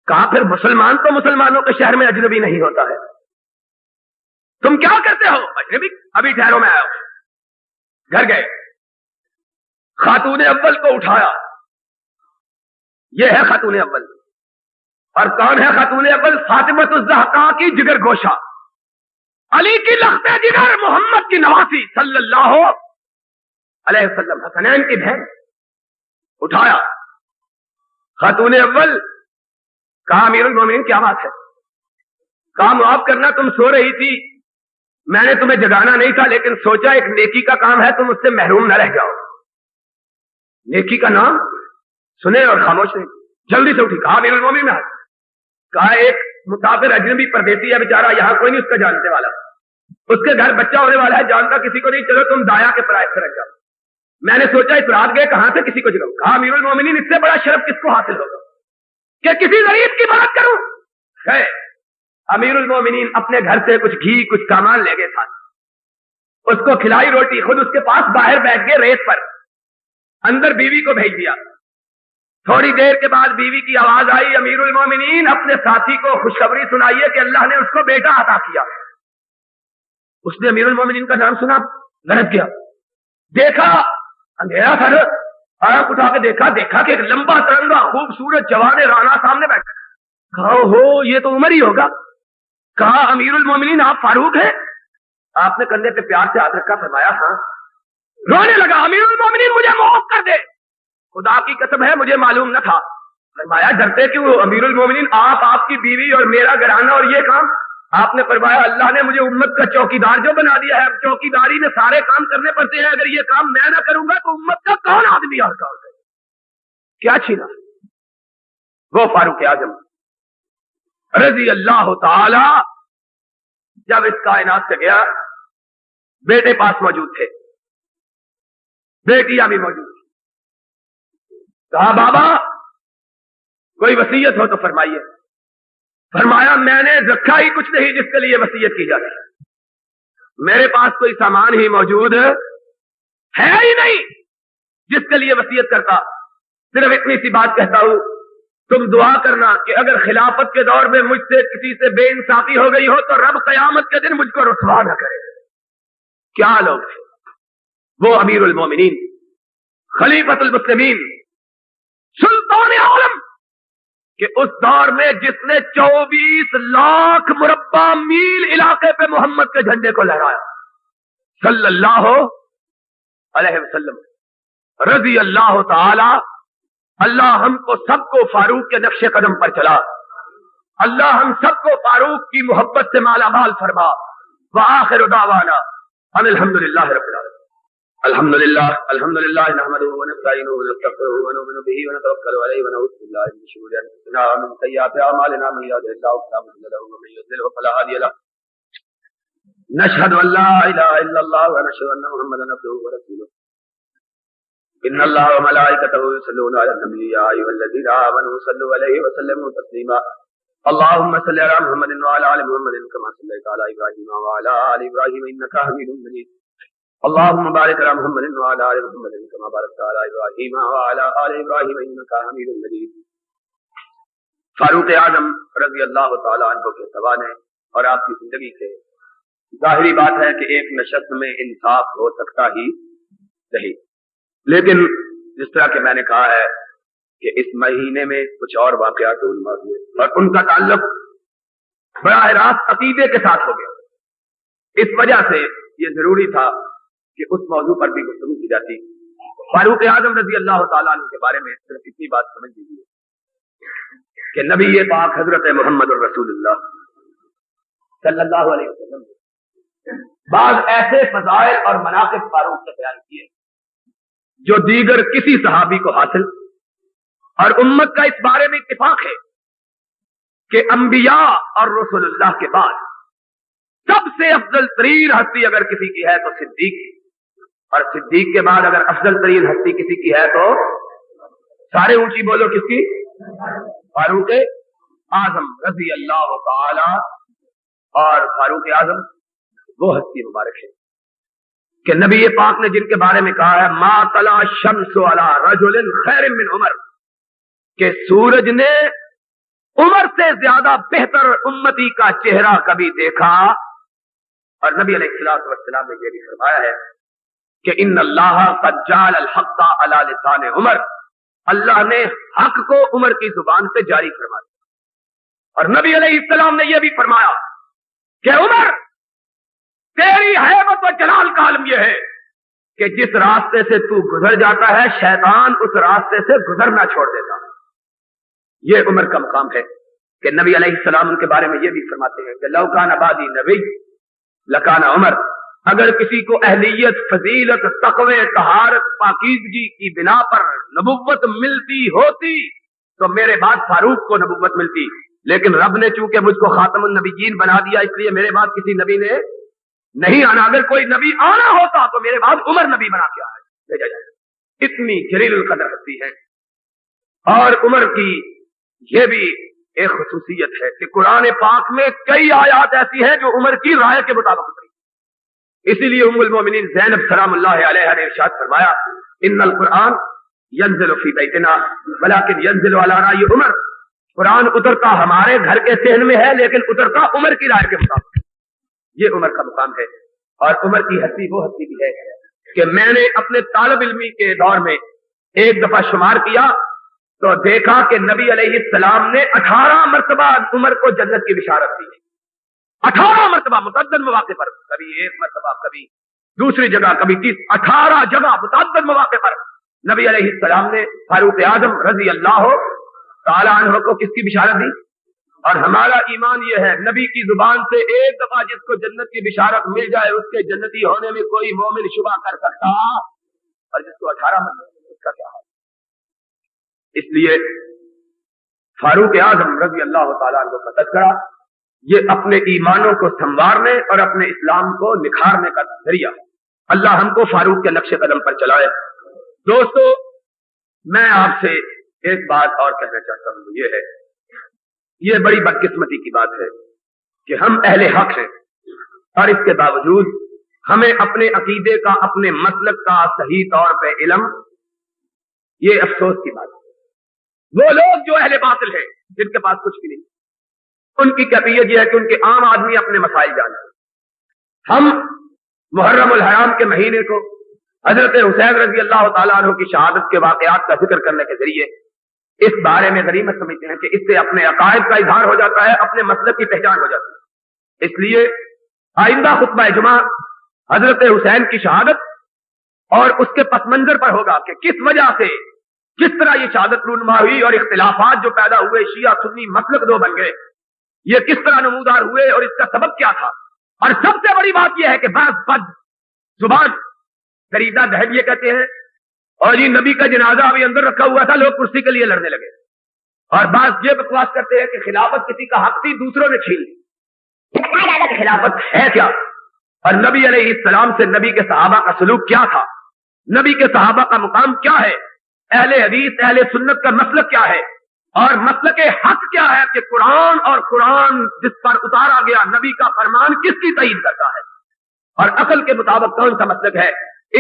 کہا پھر مسلمان تو مسلمانوں کے شہر میں اجنبی نہیں ہوتا ہے، تم کیا کرتے ہو؟ اجنبی؟ ابھی ٹھہرو میں آیا ہوں. گھر گئے، خاتون اول کو اٹھایا. یہ ہے خاتون اول. اور کون ہے خاتون اول؟ فاطمۃ الزہرا کی جگر گوشہ، علی کی لخت جگر، محمد کی نواسی صلی اللہ علیہ وسلم، حسنین کی بہن. اٹھایا خاتون اول. کہا امیر المومنین کیا بات ہے؟ کہا معاف کرنا، تم سو رہی تھی، میں نے تمہیں جگانا نہیں تھا، لیکن سوچا ایک نیکی کا کام ہے، تم اس سے محروم نہ رہ جاؤ. نیکی کا نام سنے اور خاموش نہیں. جلدی سے اٹھی. کہا امیر المومنین میں. کہا ایک مسافر اجنبی پردیسی ہے بیچارہ، یہاں کوئی نہیں اس کا جاننے والا، اس کے گھر بچہ ہونے والا ہے، جانتا کسی کو نہیں، چلو تم دایا کے پرائے سے رکھ جاؤ. میں نے سوچا اس رات گئے کہاں سے کسی کو جگاؤں. کہا امیر المومنین اس سے بڑا شرف کس کو حاصل ہوگا کہ کسی غریب کی مدد کروں. ہے امیر المومنین اپنے گھر سے کچھ گھی کچھ سامان لے گئے تھا، اس کو کھلائی روٹی، خود اس کے پاس باہر بیٹھ گئے ریت پر، اندر بیوی کو بھیج دیا. تھوڑی دیر کے بعد بیوی کی آواز آئی، امیر المومنین اپنے ساتھی کو خوشخبری سنائیے کہ اللہ نے اس کو بیٹا عطا کیا. اس نے امیر المومنین کا نام سنا، غلط کیا، دیکھا اندھیرا تھا، آنکھ اٹھا کے دیکھا کہ ایک لمبا ترنگا خوبصورت جوان رانا سامنے بیٹھا. کہا ہو یہ تو عمر ہی ہوگا. کہا امیر المومنین آپ فاروق ہیں؟ آپ نے کندھے پہ پیار سے ہاتھ رکھا، فرمایا ہاں. رونے لگا. امیر المومنین مجھے معاف کر دے، خدا کی قسم ہے مجھے معلوم نہ تھا. فرمایا ڈرتے کیوں امیر المومنین، آپ کی بیوی اور میرا گھرانہ اور یہ کام. آپ نے فرمایا اللہ نے مجھے امت کا چوکیدار جو بنا دیا ہے، چوکیداری میں سارے کام کرنے پڑتے ہیں، اگر یہ کام میں نہ کروں گا تو امت کا کون آدمی اور کام کرے. کیا چھینا؟ وہ فاروق اعظم رضی اللہ تعالی جب اس کائنات سے گیا، بیٹے پاس موجود تھے، بیٹیاں بھی موجود تھی. کہا بابا کوئی وصیت ہو تو فرمائیے. فرمایا میں نے رکھا ہی کچھ نہیں جس کے لیے وصیت کی جاتی، میرے پاس کوئی سامان ہی موجود ہے ہی نہیں جس کے لیے وصیت کرتا. صرف اتنی سی بات کہتا ہوں، تم دعا کرنا کہ اگر خلافت کے دور میں مجھ سے کسی سے بے انصافی ہو گئی ہو تو رب قیامت کے دن مجھ کو رسوا نہ کرے. کیا لوگ تھے وہ! امیر المومنین، خلیفۃ المسلمین، سلطان عالم، کہ اس دور میں جس نے 24 لاکھ مربع میل علاقے پہ محمد کے جھنڈے کو لہرایا صلی اللہ علیہ وسلم، رضی اللہ تعالی. اللہ ہم کو سب کو فاروق کے نقش قدم پر چلا. اللہ ہم سب کو فاروق کی محبت سے مالا مال فرما. وآخر دعوانا ان الحمدللہ رب العالمین. الحمدللہ نحمده ونستعینه ونستغفره ونؤمن به ونتوکل علیہ ونعوذ باللہ من شرور انفسنا ومن سیئات اعمالنا، من یهده الله فلا مضل له ومن یضلل فلا هادی له. نشهد ان لا اله الا الله ونشهد ان محمدا عبده ورسوله. ان اللہ وملائکته یصلون علی النبی یا ایھا الذین آمنوا صلوا علیہ وسلموا تسلیما. اللهم صل علی محمد وعلی آل محمد كما صليت على ابراہیم وعلى آل ابراہیم انک حمید مجید. اللهم بارک علی محمد وعلی آل محمد كما بارکت علی ابراہیم وعلى آل ابراہیم انک حمید مجید. فاروق اعظم رضی اللہ تعالی عنہ کے سوانے اور آپ کی زندگی سے ظاہری بات ہے کہ ایک نشست میں انصاف ہو سکتا ہی نہیں، لیکن جس طرح کہ میں نے کہا ہے کہ اس مہینے میں کچھ اور واقعات علماء ہوئے اور ان کا تعلق براہ راست عقیدے کے ساتھ ہو گیا. اس وجہ سے یہ ضروری تھا کہ اس موضوع پر بھی گفتگو کی جاتی. فاروق اعظم رضی اللہ تعالیٰ عنہ کے بارے میں صرف اتنی بات سمجھ لیجیے کہ نبی پاک حضرت محمد الرسول اللہ صلی اللہ علیہ وسلم بعض ایسے فضائل اور مناقب فاروق سے بیان کیے جو دیگر کسی صحابی کو حاصل، اور امت کا اس بارے میں اتفاق ہے کہ انبیاء اور رسول اللہ کے بعد سب سے افضل ترین ہستی اگر کسی کی ہے تو صدیق، اور صدیق کے بعد اگر افضل ترین ہستی کسی کی ہے تو سارے اونچی بولو کس کی؟ فاروق اعظم رضی اللہ تعالی. اور فاروق اعظم وہ ہستی مبارک ہے کہ نبی پاک نے جن کے بارے میں کہا ہے ما طلع الشمس علی رجل خیر من عمر، کہ سورج نے عمر سے زیادہ بہتر امتی کا چہرہ کبھی دیکھا. اور نبی علیہ الصلوۃ والسلام نے یہ بھی فرمایا ہے کہ ان اللہ قد جعل الحق علی لسان عمر، اللہ نے حق کو عمر کی زبان سے جاری فرما دیا۔ اور نبی علیہ السلام نے یہ بھی فرمایا کہ عمر، تیری ہیبت و جلال کا عالم یہ ہے کہ جس راستے سے تو گزر جاتا ہے شیطان اس راستے سے گزرنا چھوڑ دیتا ہے۔ یہ عمر کا مقام ہے کہ نبی علیہ السلام ان کے بارے میں یہ بھی فرماتے ہیں کہ لو کان بعدی نبی لکان عمر، اگر کسی کو اہلیت، فضیلت، تقوی، طہارت، پاکیزگی کی بنا پر نبوت ملتی ہوتی تو میرے بعد فاروق کو نبوت ملتی، لیکن رب نے چونکہ مجھ کو خاتم النبیین بنا دیا اس لیے میرے بعد کسی نبی نے نہیں آنا۔ اگر کوئی نبی آنا ہوتا تو میرے بعد عمر نبی بنا کے بھیجا جائے۔ اتنی جلیل القدر ہستی ہے۔ اور عمر کی یہ بھی ایک خصوصیت ہے کہ قرآن پاک میں کئی آیات ایسی ہیں جو عمر کی رائے کے مطابق اتری۔ اسی لیے ام المومنین زینب سلام اللہ علیہا نے ارشاد فرمایا ان القرآن ینزل فی بیتنا ولکن ینزل علی رأی عمر، قرآن اترتا ہمارے گھر کے صحن میں ہے لیکن اترتا عمر کی رائے کے مطابق۔ یہ عمر کا مقام ہے۔ اور عمر کی ہستی وہ ہستی بھی ہے کہ میں نے اپنے طالب علمی کے دور میں ایک دفعہ شمار کیا تو دیکھا کہ نبی علیہ السلام نے 18 مرتبہ عمر کو جنت کی بشارت دی۔ 18 مرتبہ متعدد مواقع پر، کبھی ایک مرتبہ، کبھی دوسری جگہ، کبھی 18 جگہ متعدد مواقع پر نبی علیہ السلام نے فاروق اعظم رضی اللہ تعالیٰ عنہ کو کس کی بشارت دی۔ اور ہمارا ایمان یہ ہے نبی کی زبان سے ایک دفعہ جس کو جنت کی بشارت مل جائے اس کے جنتی ہونے میں کوئی مومن شبہ کر سکتا، اور جس کو 18 مرتبہ اس کا کیا حال۔ اس لیے فاروق اعظم رضی اللہ تعالیٰ عنہ کا تذکرہ یہ اپنے ایمانوں کو سنوارنے اور اپنے اسلام کو نکھارنے کا ذریعہ ہے۔ اللہ ہم کو فاروق کے نقش قدم پر چلائے۔ دوستو، میں آپ سے ایک بات اور کہنا چاہتا ہوں، یہ ہے، یہ بڑی بدقسمتی کی بات ہے کہ ہم اہل حق ہیں اور اس کے باوجود ہمیں اپنے عقیدے کا، اپنے مسلک کا صحیح طور پہ علم، یہ افسوس کی بات ہے۔ وہ لوگ جو اہل باطل ہیں جن کے پاس کچھ بھی نہیں، ان کی کیفیت یہ ہے کہ ان کے عام آدمی اپنے مسائل جانتے ہیں۔ ہم محرم الحرام کے مہینے کو حضرت حسین رضی اللہ تعالیٰ عنہ کی شہادت کے واقعات کا ذکر کرنے کے ذریعے اس بارے میں غنیمت سمجھتے ہیں کہ اس سے اپنے عقائد کا اظہار ہو جاتا ہے، اپنے مسلک کی پہچان ہو جاتی ہے۔ اس لیے آئندہ خطبہ جمعہ حضرت حسین کی شہادت اور اس کے پس منظر پر ہوگا کہ کس وجہ سے، کس طرح یہ شہادت رونما ہوئی اور اختلافات جو پیدا ہوئے، شیعہ سنی مسلک دو بن گئے، یہ کس طرح نمودار ہوئے اور اس کا سبب کیا تھا۔ اور سب سے بڑی بات یہ ہے کہ بعض بد زبان فریدہ دہب یہ کہتے ہیں اور یہ نبی کا جنازہ ابھی اندر رکھا ہوا تھا، لوگ کرسی کے لیے لڑنے لگے۔ اور بعض یہ بکواس کرتے ہیں کہ خلافت کسی کا حق تھی، دوسروں نے چھین لی۔ خلافت ہے کیا؟ اور نبی علیہ السلام سے نبی کے صحابہ کا سلوک کیا تھا، نبی کے صحابہ کا مقام کیا ہے، اہل حدیث اہل سنت کا مسلک کیا ہے، اور مسلک حق کیا ہے کہ قرآن اور قرآن جس پر اتارا گیا نبی کا فرمان کس کی تائید کرتا ہے، اور عقل کے مطابق کون سا مسلک ہے۔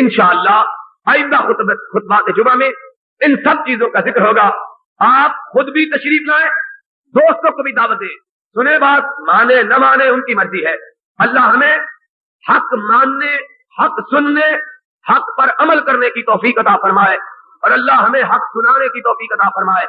انشاءاللہ آئندہ خطبہ کے جمعہ میں ان سب چیزوں کا ذکر ہوگا۔ آپ خود بھی تشریف لائیں، دوستوں کو بھی دعوت دیں، سنے بات، مانے نہ مانے ان کی مرضی ہے۔ اللہ ہمیں حق ماننے، حق سننے، حق پر عمل کرنے کی توفیق عطا فرمائے، اور اللہ ہمیں حق سنانے کی توفیق عطا فرمائے۔